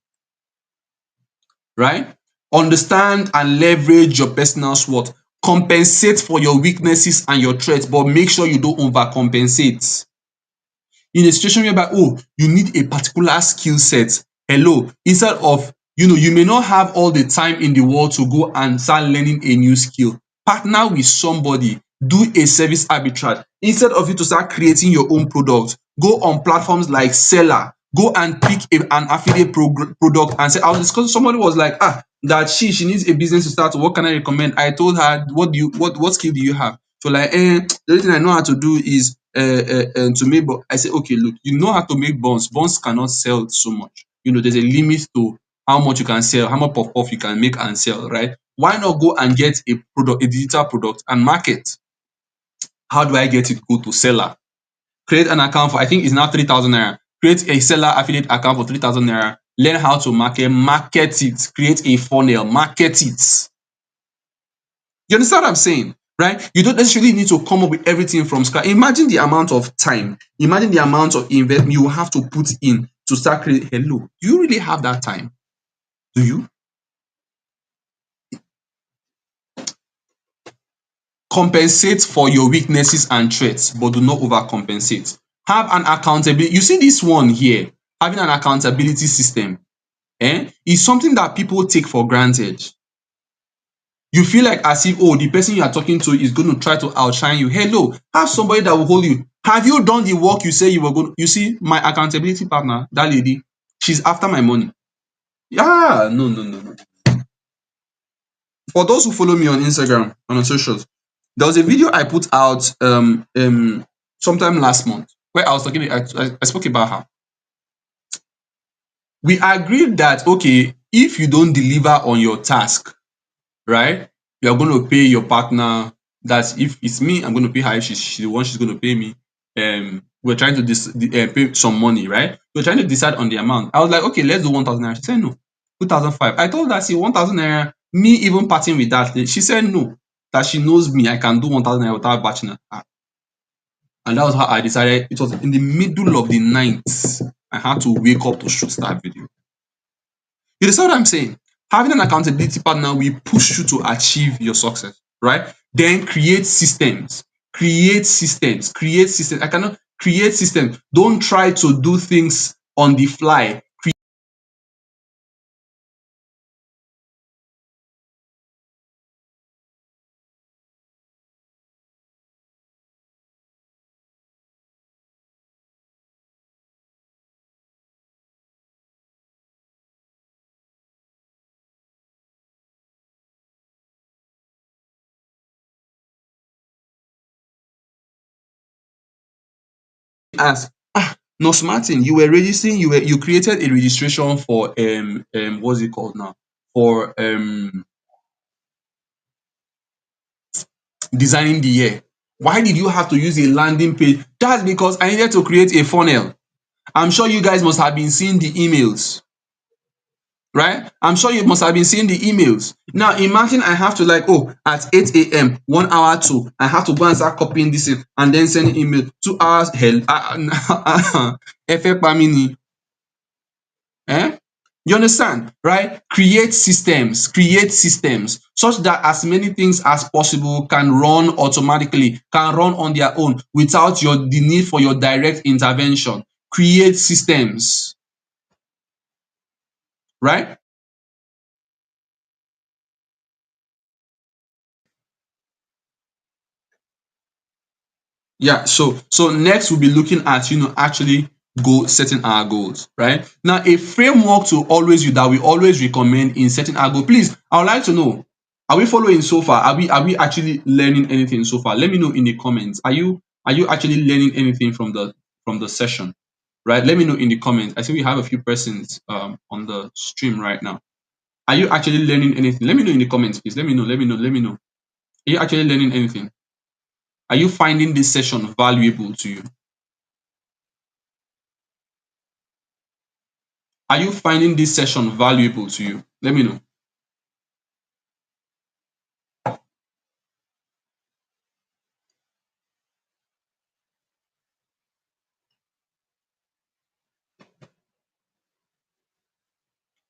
Right? Understand and leverage your personal SWOT. Compensate for your weaknesses and your threats, but make sure you don't overcompensate. In a situation whereby, you need a particular skill set, hello, instead of, you may not have all the time in the world to go and start learning a new skill. Partner with somebody, do a service arbitrage. Instead of you to start creating your own product, go on platforms like Seller, go and pick an affiliate product and say, I was discussing, somebody was like, that she needs a business to start. What can I recommend? I told her, what skill do you have? So like, the only thing I know how to do is to make. But I say, okay, look, you know how to make buns. Buns cannot sell so much. There's a limit to how much you can sell, how much puff puff you can make and sell, right? Why not go and get a product, a digital product, and market? How do I get it? Go to seller, create an account for, I think it's now 3,000 naira. Create a seller affiliate account for 3,000 naira. Learn how to market it, create a funnel, market it. You understand what I'm saying? Right? You don't necessarily need to come up with everything from scratch. Imagine the amount of time, imagine the amount of investment you will have to put in to start creating. Hello, do you really have that time? Do you? Compensate for your weaknesses and threats, but do not overcompensate. Have an accountability. You see this one here, having an accountability system, is something that people take for granted. You feel like as if, oh, the person you are talking to is going to try to outshine you. Hello, have somebody that will hold you. Have you done the work you say you were going to? You see, my accountability partner, that lady, she's after my money. Yeah, no, no, no, no. For those who follow me on Instagram and on socials, there was a video I put out sometime last month where I was talking, I spoke about her. We agreed that, okay, if you don't deliver on your task, right? You're going to pay your partner. That's if it's me, I'm going to pay her. If she's the one, she's going to pay me. We're trying to pay some money, right? We're trying to decide on the amount. I was like, okay, let's do 1,000 naira. She said no, 2,500. I told her, see, 1,000 naira. Me even parting with that. She said no, that she knows me. I can do 1,000 naira without batching her. And that was how I decided. It was in the middle of the night. I had to wake up to shoot that video. You understand what I'm saying? Having an accountability partner will push you to achieve your success, right? Then create systems. Create systems. Create systems. I cannot create systems. Don't try to do things on the fly. As Nurse Martin, you were registering, you created a registration for what's it called now? For designing the year. Why did you have to use a landing page? That's because I needed to create a funnel. I'm sure you guys must have been seeing the emails, right? I'm sure you must have been seeing the emails. Now imagine I have to, like, oh, at 8 a.m., 1 hour to, I have to go and start copying this in and then send email. 2 hours, hell, Efe eh? You understand, right? Create systems such that as many things as possible can run automatically, can run on their own without the need for your direct intervention. Create systems, right? Yeah, so next we'll be looking at, actually setting our goals, right? Now, a framework to always use that we always recommend in setting our goal. Please, I would like to know, are we following so far? Are we actually learning anything so far? Let me know in the comments. Are you actually learning anything from the session? Right? Let me know in the comments. I see we have a few persons on the stream right now. Are you actually learning anything? Let me know in the comments, please. Let me know. Are you actually learning anything? Are you finding this session valuable to you? Are you finding this session valuable to you? Let me know.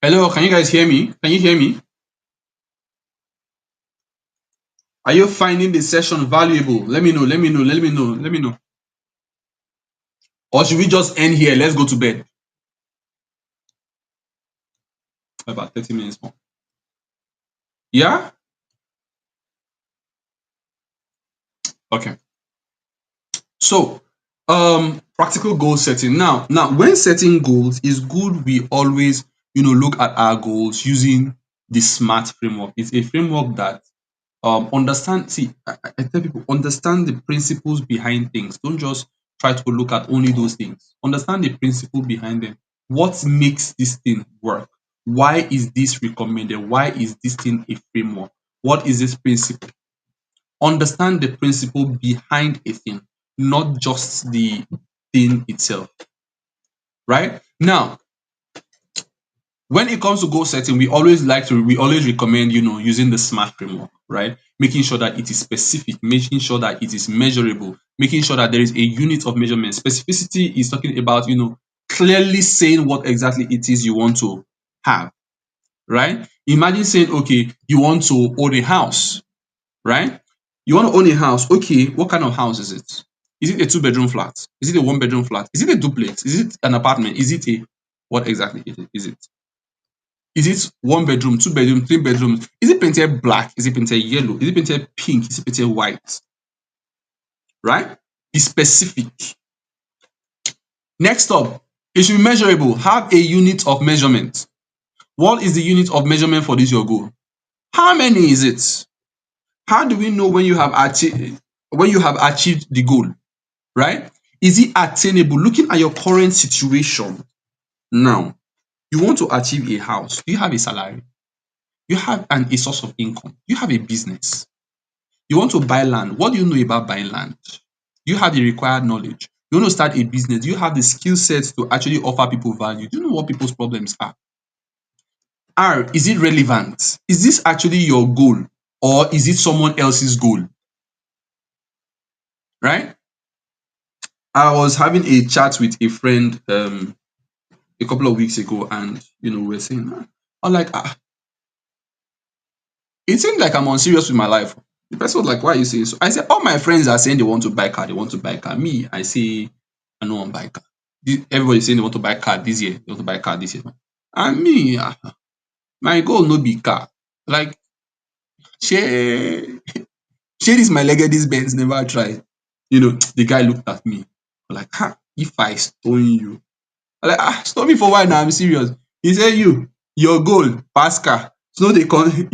Hello, can you guys hear me? Can you hear me? Are you finding the session valuable? Let me know. Let me know. Or should we just end here? Let's go to bed. About 30 minutes more. Yeah? Okay. So, practical goal setting. Now, when setting goals, it's good we always, look at our goals using the SMART framework. It's a framework that understand. See, I tell people, understand the principles behind things. Don't just try to look at only those things. Understand the principle behind them. What makes this thing work? Why is this recommended? Why is this thing a framework? What is this principle? Understand the principle behind a thing, not just the thing itself, right? Now, when it comes to goal setting, we always recommend, using the SMART framework, right? Making sure that it is specific, making sure that it is measurable, making sure that there is a unit of measurement. Specificity is talking about, clearly saying what exactly it is you want to have, right? Imagine saying, okay, you want to own a house, right? You want to own a house. Okay, what kind of house is it? Is it a two-bedroom flat? Is it a one-bedroom flat? Is it a duplex? Is it an apartment? Is it a what exactly is it? Is it one bedroom, two bedroom, three bedrooms? Is it painted black? Is it painted yellow? Is it painted pink? Is it painted white? Right? Be specific. Next up, it should be measurable. Have a unit of measurement. What is the unit of measurement for this your goal? How many is it? How do we know when you have achieved the goal? Right? Is it attainable? Looking at your current situation now, you want to achieve a house. Do you have a salary? You have a source of income. You have a business. You want to buy land. What do you know about buying land? Do you have the required knowledge? You want to start a business. Do you have the skill sets to actually offer people value? Do you know what people's problems are? R, is it relevant? Is this actually your goal or is it someone else's goal? Right? I was having a chat with a friend a couple of weeks ago, and we were saying, I'm like, it seems like I'm unserious with my life. The person was like, why are you saying so? I said, all my friends are saying they want to buy car, they want to buy car. Me, I say, I don't want to buy car. Everybody saying they want to buy car this year, they want to buy car this year. And me, my goal no be car. Like, share this my Legacy Benz never try. The guy looked at me like, if I stone you. I'm like, stone me for why now? I'm serious. He said, your goal, pass car. So they can,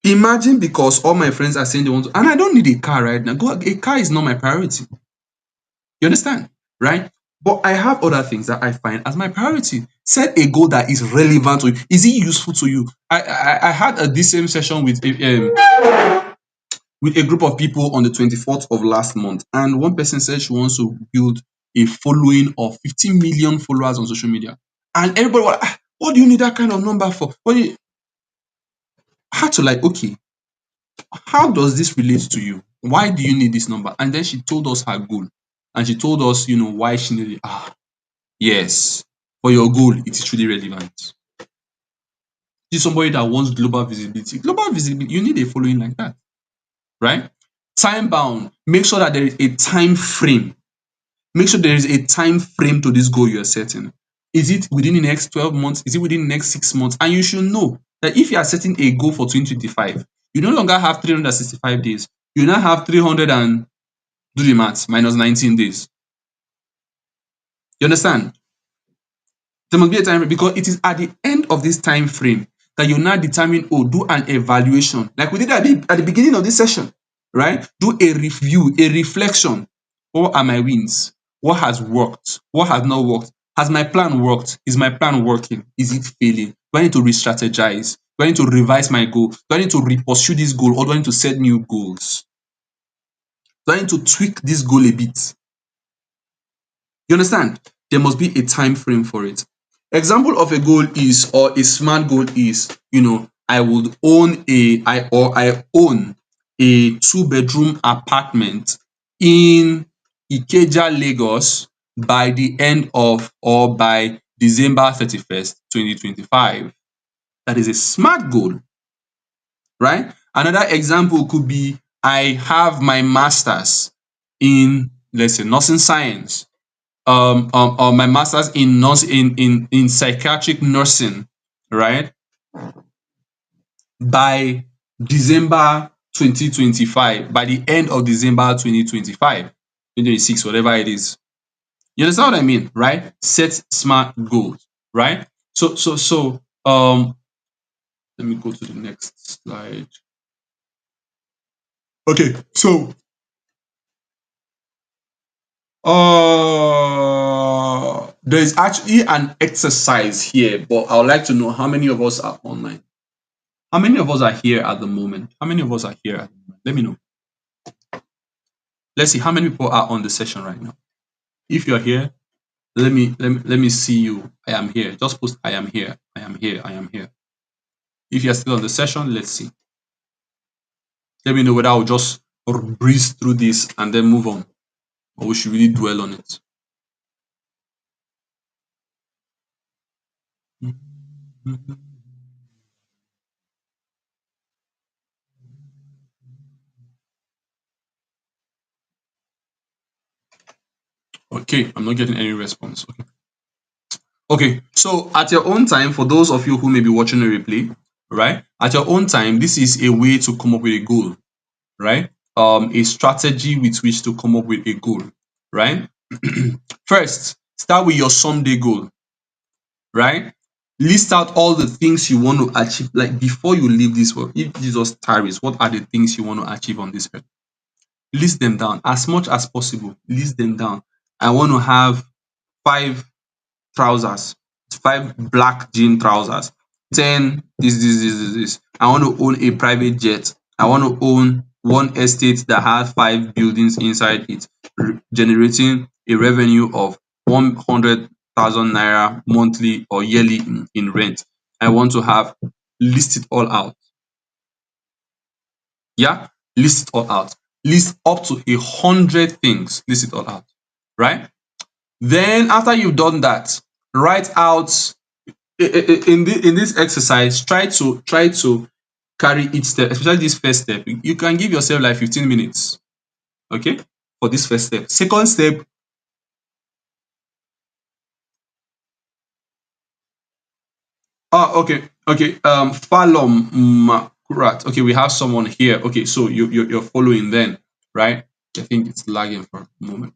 imagine, because all my friends are saying they want to, and I don't need a car right now. A car is not my priority. You understand? Right? But I have other things that I find as my priority. Set a goal that is relevant to you. Is it useful to you? I had this same session with a group of people on the 24th of last month, and one person said she wants to build a following of 15 million followers on social media. And everybody was like, what do you need that kind of number for? I had to like, okay, how does this relate to you? Why do you need this number? And then she told us her goal. And she told us, why she needed it. Yes, for your goal, it is truly relevant. This is somebody that wants global visibility. Global visibility, you need a following like that, right? Time bound. Make sure that there is a time frame. Make sure there is a time frame to this goal you're setting. Is it within the next 12 months? Is it within the next 6 months? And you should know that if you are setting a goal for 2025, you no longer have 365 days. You now have 300 and do the maths, minus 19 days. You understand? There must be a time frame, because it is at the end of this time frame that you now determine, do an evaluation. Like we did at the beginning of this session, right? Do a review, a reflection. What are my wins? What has worked? What has not worked? Has my plan worked? Is my plan working? Is it failing? Do I need to re-strategize? Do I need to revise my goal? Do I need to re-pursue this goal, or do I need to set new goals? Do I need to tweak this goal a bit? You understand? There must be a time frame for it. Example of a goal is, or a smart goal is, I would own I own a two-bedroom apartment in Ikeja, Lagos by the end of, or by December 31st, 2025. That is a smart goal, right? Another example could be, I have my master's in, let's say, nursing science, my master's in psychiatric nursing, right? By December 2025, by the end of December 2025, 2026, whatever it is. You understand what I mean, right? Set smart goals, right? So let me go to the next slide. Okay, so there's actually an exercise here, but I would like to know how many of us are online. How many of us are here at the moment? How many of us are here at the moment? Let me know. Let's see how many people are on the session right now. If you're here, let me see you. I am here. Just post I am here. I am here. I am here. If you're still on the session, let's see. Let me know whether I'll just breeze through this and then move on, or we should really dwell on it. Okay, I'm not getting any response. Okay. Okay, so at your own time, for those of you who may be watching a replay, right? At your own time, this is a way to come up with a goal, right? A strategy with which to come up with a goal, right? First, start with your someday goal, right? List out all the things you want to achieve. Like before you leave this world, if Jesus tarries, what are the things you want to achieve on this earth? List them down as much as possible. List them down. I want to have 5 trousers, 5 black jean trousers, 10 this. I want to own a private jet. I want to own one estate that has 5 buildings inside it, generating a revenue of 100,000 naira monthly or yearly in rent. I want to have, list it all out. Yeah, list it all out. List up to 100 things. List it all out, right? Then after you've done that, write out in this exercise. Try to carry each step, especially this first step. You can give yourself like 15 minutes, okay, for this first step. Second step, okay, Falom Makurat. Okay, we have someone here. Okay, so you're following then, right? I think it's lagging for a moment.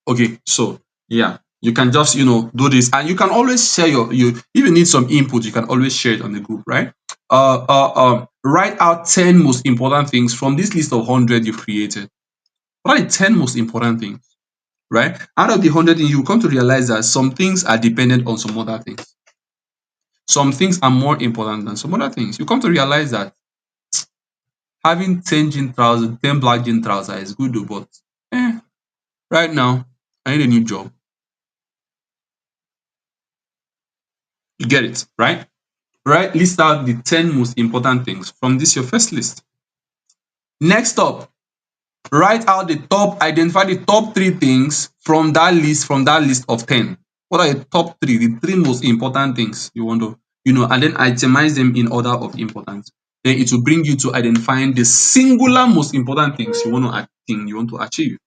Okay, so yeah, you can just do this, and you can always share you if you need some input, you can always share it on the group, right? Write out 10 most important things from this list of 100 you've created. What are the 10 most important things, right? Out of the 100 things, you come to realize that some things are dependent on some other things. Some things are more important than some other things. You come to realize that having 10 jean trousers, 10 black jean trousers is good, though, but right now, I need a new job. You get it, right? Right? List out the 10 most important things from this your first list. Next up, identify the top 3 things from that list of 10. What are the top 3, the 3 most important things you want to, and then itemize them in order of importance. Then it will bring you to identifying the singular most important things you want to achieve.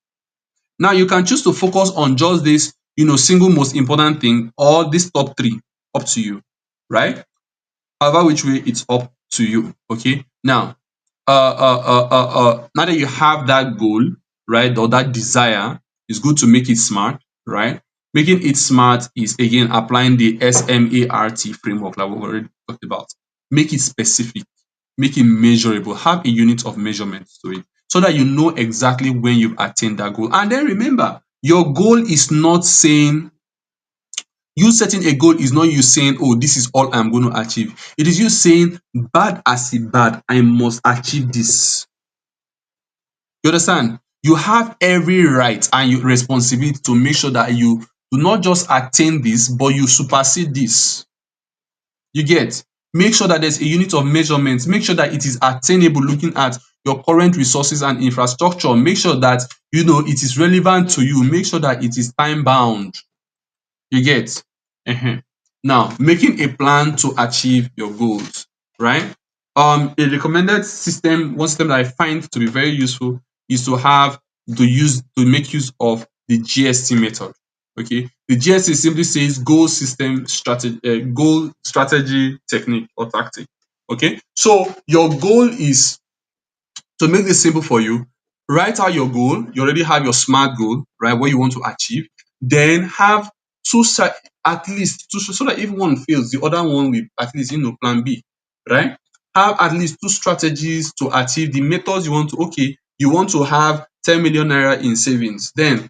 Now you can choose to focus on just this, single most important thing, or this top 3, up to you, right? However which way, it's up to you. Okay, now that you have that goal, right, or that desire, it's good to make it smart, right? Making it smart is again applying the SMART framework like we've already talked about. Make it specific, make it measurable, have a unit of measurement to it, so that you know exactly when you've attained that goal. And then remember, your goal is not saying, you setting a goal is not you saying, oh, this is all I'm going to achieve. It is you saying, bad as it bad, I must achieve this. You understand? You have every right and your responsibility to make sure that you do not just attain this, but you supersede this. You get? Make sure that there's a unit of measurement. Make sure that it is attainable looking at your current resources and infrastructure. Make sure that it is relevant to you. Make sure that it is time bound. You get? Now, making a plan to achieve your goals, right? A recommended system, one system that I find to be very useful is to make use of the GST method. Okay, the GST simply says goal, strategy, technique, or tactic. Okay, so your goal is, to make this simple for you, write out your goal. You already have your SMART goal, right? What you want to achieve. Then have at least two, so that if one fails, the other one will at least plan B, right? Have at least 2 strategies to achieve the methods you want to. Okay, you want to have 10 million naira in savings. Then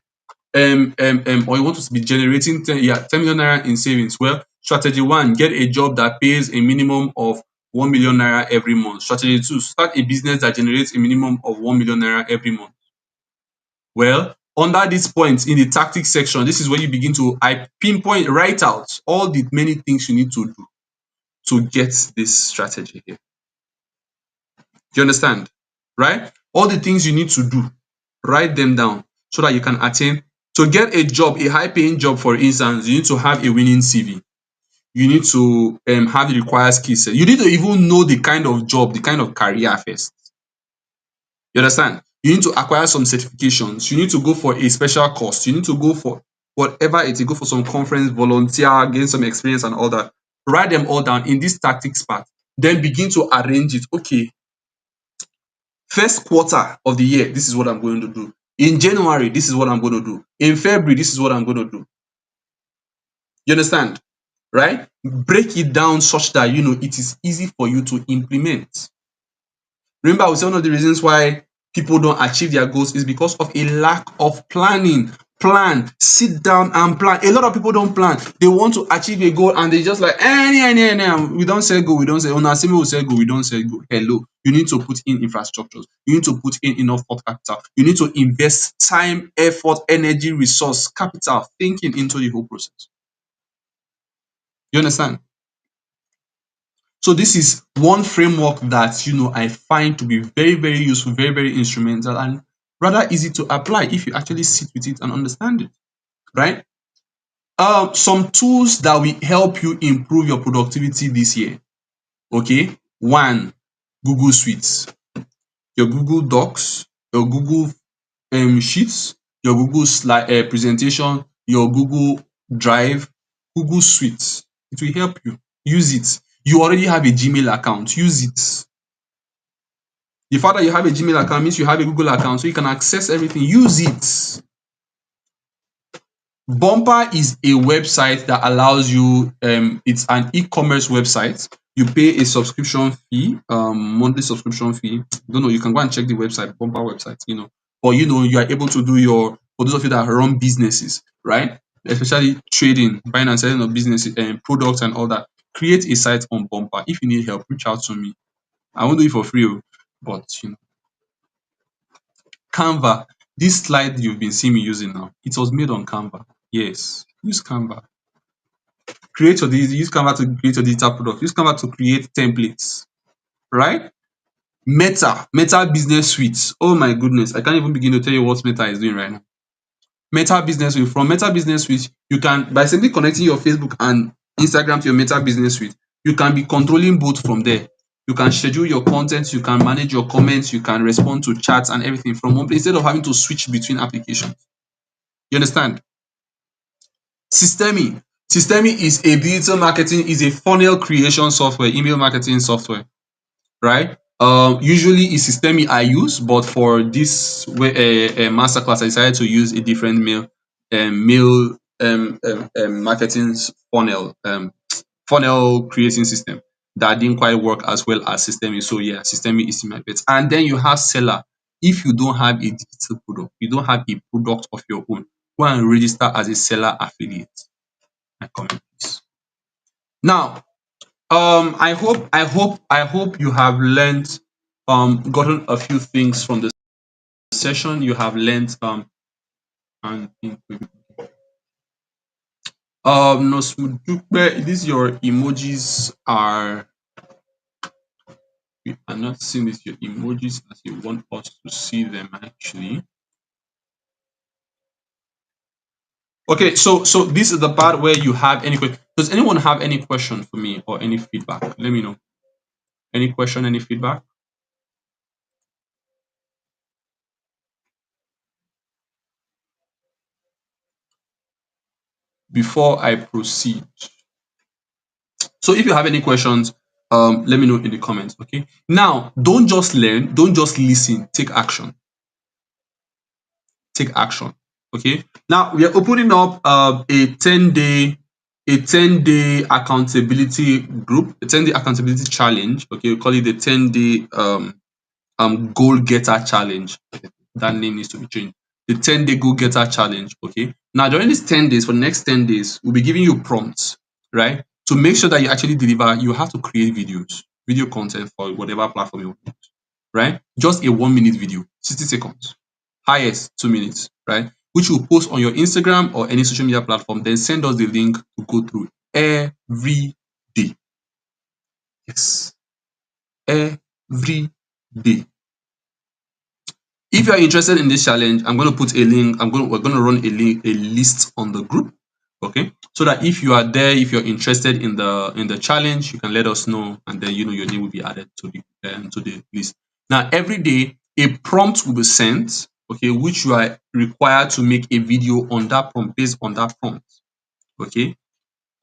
or you want to be generating 10 million naira in savings. Well, strategy 1, get a job that pays a minimum of 1 million naira every month. Strategy two, start a business that generates a minimum of 1 million naira every month. Well, under this point in the tactics section, this is where you begin to I pinpoint, write out all the many things you need to do to get this strategy here. Do you understand? Right? All the things you need to do, write them down so that you can attain. To get a job, a high paying job, for instance, you need to have a winning CV. You need to have the required skill set. You need to even know the kind of job, the kind of career first. You understand? You need to acquire some certifications. You need to go for a special course. You need to go for whatever it is, go for some conference, volunteer, gain some experience and all that. Write them all down in this tactics part. Then begin to arrange it. Okay, first quarter of the year, this is what I'm going to do. In January, this is what I'm going to do. In February, this is what I'm going to do. You understand? Right? Break it down such that it is easy for you to implement. Remember, I say one of the reasons why people don't achieve their goals is because of a lack of planning. Plan, sit down and plan. A lot of people don't plan. They want to achieve a goal and they just like, we don't say goal, we don't say, oh, now we say goal, we don't say goal. Hello, you need to put in infrastructures. You need to put in enough thought capital. You need to invest time, effort, energy, resource, capital, thinking into the whole process. You understand? So this is one framework that I find to be very, very useful, very, very instrumental, and rather easy to apply if you actually sit with it and understand it, right? Some tools that will help you improve your productivity this year. Okay, one, Google Suites, your Google Docs, your Google Sheets, your Google slide presentation, your Google Drive, Google Suites. It will help you. Use it. You already have a Gmail account. Use it. The fact that you have a Gmail account means you have a Google account, so you can access everything. Use it. Bumper is a website that allows you, it's an e-commerce website. You pay a subscription fee, monthly subscription fee. Don't know, you can go and check the website, Bumper website. But you are able to do for those of you that run businesses, right? Especially trading, buying and selling of businesses and products and all that. Create a site on Bumper. If you need help, reach out to me. I won't do it for free, but Canva, this slide you've been seeing me using now, it was made on Canva. Yes, use Canva. Use Canva to create your digital product. Use Canva to create templates, right? Meta Business Suite. Oh my goodness, I can't even begin to tell you what Meta is doing right now. Meta Business Suite. From Meta Business Suite, you can, by simply connecting your Facebook and Instagram to your Meta Business Suite, you can be controlling both from there. You can schedule your content, you can manage your comments, you can respond to chats and everything from one place instead of having to switch between applications. You understand? Systemi. Systemi is a digital marketing, is a funnel creation software, email marketing software, right? Usually it's Systemi I use, but for this masterclass, I decided to use a different mail marketing funnel creating system that didn't quite work as well as Systemi. So yeah, Systemi is my bet. And then you have Seller. If you don't have a digital product, you don't have a product of your own, go and register as a seller affiliate. My comment please. Now, I hope you have learned, gotten a few things from the session. You have learned, and Nosmudupe, these your emojis are, we are not seeing this your emojis as you want us to see them actually. Okay, so this is the part where you have any question. Does anyone have any question for me or any feedback? Let me know. Any question, any feedback? Before I proceed. So if you have any questions, let me know in the comments. Okay. Now, don't just learn, don't just listen, take action. Take action. Okay. Now we are opening up a 10-day accountability group, a 10-day accountability challenge. Okay, we call it the 10-day goal getter challenge. That name needs to be changed. The 10-day goal getter challenge. Okay. Now during these 10 days, for the next 10 days, we'll be giving you prompts, right? To make sure that you actually deliver, you have to create videos. video content for whatever platform you want, right? Just a 1 minute video, 60 seconds, highest 2 minutes, right? Which you post on your Instagram or any social media platform, then send us the link to go through every day. Yes, every day. If you are interested in this challenge, I'm going to put a link. We're going to run a list on the group, okay? So that if you are there, if you're interested in the challenge, you can let us know, and then your name will be added to the list. Now, every day a prompt will be sent, okay, which you are required to make a video on that prompt, based on that prompt, okay?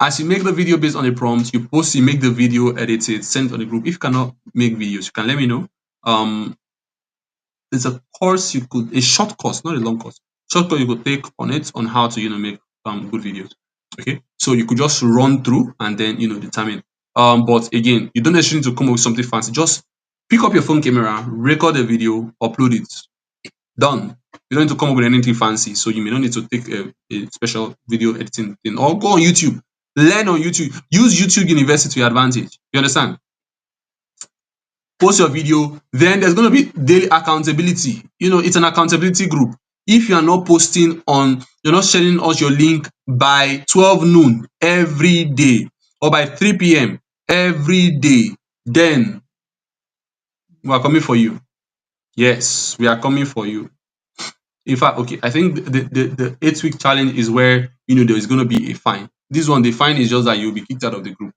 As you make the video based on the prompt, you make the video, edit it, send it on the group. If you cannot make videos, you can let me know. There's a course a short course, not a long course, short course you could take on it, on how to make good videos. Okay, so you could just run through and then determine. But again, you don't necessarily need to come up with something fancy. Just pick up your phone camera, record a video, upload it. Done. You don't need to come up with anything fancy. So you may not need to take a special video editing thing, or go on YouTube. Learn on YouTube. Use YouTube University to your advantage. You understand? Post your video, then there's going to be daily accountability. It's an accountability group. If you are not posting you're not sharing us your link by 12 noon every day, or by 3 p.m. every day, then we are coming for you. Yes, we are coming for you. In fact, okay, I think the 8 week challenge is where there is going to be a fine. This one, the fine is just that you'll be kicked out of the group.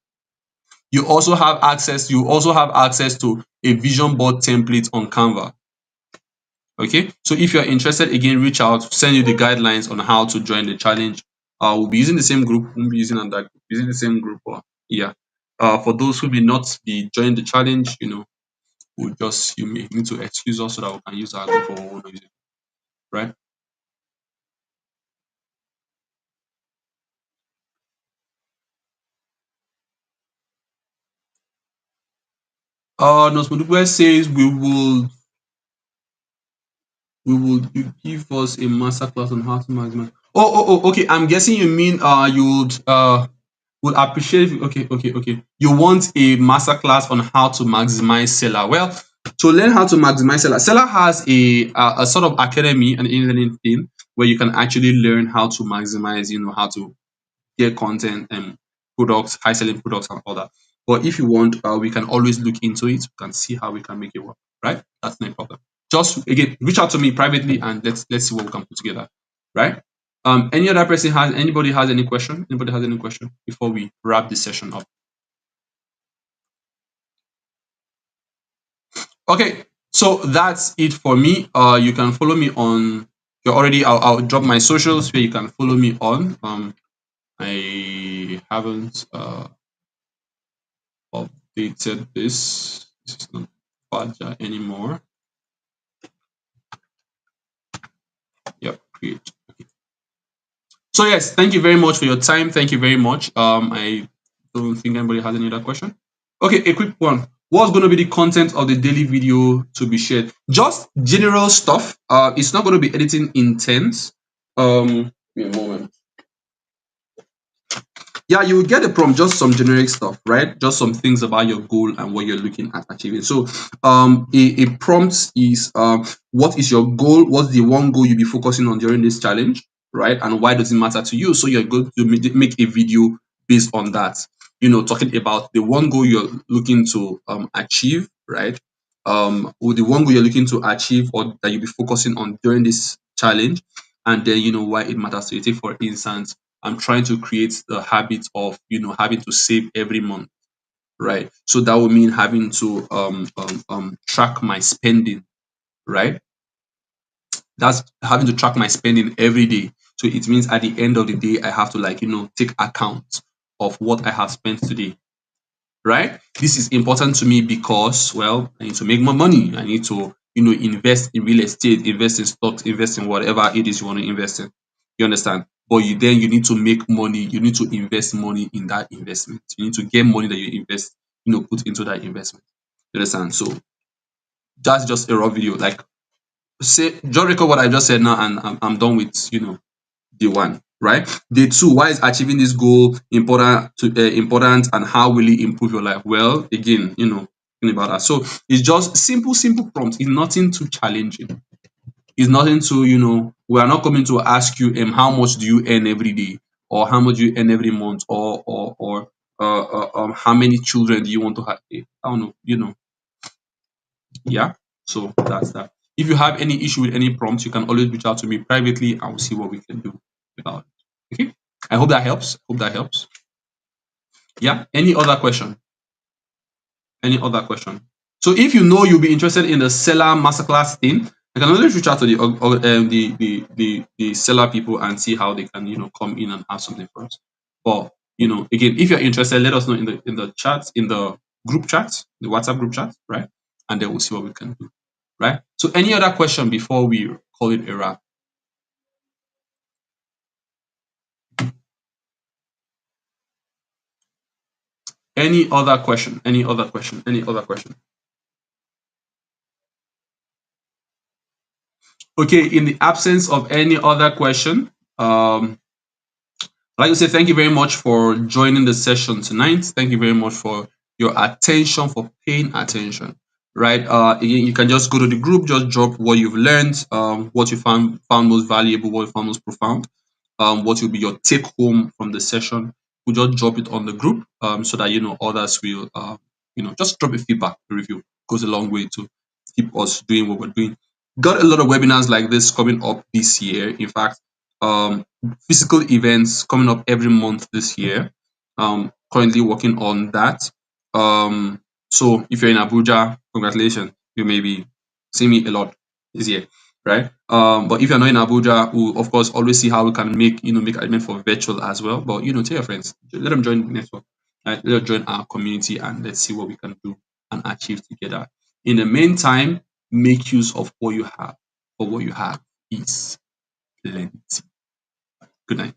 You also have access to a vision board template on Canva. Okay, so if you're interested, again, reach out, send you the guidelines on how to join the challenge. We'll be using the same group, we'll be using that using the same group. Yeah. For those who may not be joining the challenge, you may need to excuse us so that we can use our group for what we want to use it, right? Nosmodukwe says you give us a masterclass on how to maximize. Okay. I'm guessing you mean you'd would appreciate okay. You want a masterclass on how to maximize seller. Well, to learn how to maximize seller, seller has a sort of academy and e-learning thing where you can actually learn how to maximize, how to get content and products, high selling products and all that. But if you want, we can always look into it. We can see how we can make it work. Right? That's no problem. Just again, reach out to me privately and let's see what we can put together. Right? Anybody has any question? Anybody has any question before we wrap this session up? Okay, so that's it for me. You can follow me on. You're already. I'll drop my socials where you can follow me on. I haven't updated this. This is not Badger anymore. Yep, create. Okay. So yes, thank you very much for your time. Thank you very much. I don't think anybody has any other question. Okay, a quick one. What's going to be the content of the daily video to be shared? Just general stuff. It's not going to be anything intense. Wait a moment. Yeah, you will get a prompt, just some generic stuff, right? Just some things about your goal and what you're looking at achieving. So a prompt is what is your goal? What's the one goal you'll be focusing on during this challenge, right? And why does it matter to you? So you're going to make a video based on that, talking about the one goal you're looking to achieve, right? Or the one goal you're looking to achieve or that you'll be focusing on during this challenge, and then why it matters to you. Take for instance, I'm trying to create the habit of having to save every month, right? So that would mean having to track my spending, right? That's having to track my spending every day. So it means at the end of the day, I have to take account of what I have spent today, right? This is important to me because, well, I need to make more money. I need to, invest in real estate, invest in stocks, invest in whatever it is you want to invest in. You understand? But you need to make money. You need to invest money in that investment. You need to get money that you invest, put into that investment. You understand? So that's just a raw video. Like, say, just record what I just said now, and I'm done with, day one, right? Day two, why is achieving this goal important and how will it improve your life? Well, again, talking about that. So it's just simple prompts. It's nothing too challenging. It's nothing to, we are not coming to ask you how much do you earn every day, or how much do you earn every month, or how many children do you want to have. I don't know, yeah. So that's that. If you have any issue with any prompts, you can always reach out to me privately and we'll see what we can do about it. Okay. I hope that helps. Hope that helps. Yeah. Any other question? Any other question? So if you know you'll be interested in the seller masterclass thing, I can always reach out to the seller people and see how they can come in and have something for us. But again, if you're interested, let us know in the chat, in the group chat, the WhatsApp group chat, right? And then we'll see what we can do, right? So any other question before we call it a wrap? Any other question? Any other question? Any other question? Okay, in the absence of any other question, I'd like to say thank you very much for joining the session tonight. Thank you very much for your attention, for paying attention. Right. Again, you can just go to the group, just drop what you've learned, what you found most valuable, what you found most profound, what will be your take home from the session. We just drop it on the group, so that others will just drop a feedback, a review. Goes a long way to keep us doing what we're doing. Got a lot of webinars like this coming up this year. In fact, um, physical events coming up every month this year. Currently working on that. So if you're in Abuja, congratulations. You may be seeing me a lot this year, right? But if you're not in Abuja, we'll of course always see how we can make arrangement for virtual as well. But tell your friends, let them join the network, right? Let them join our community, and let's see what we can do and achieve together. In the meantime, make use of what you have, for what you have is plenty. Good night.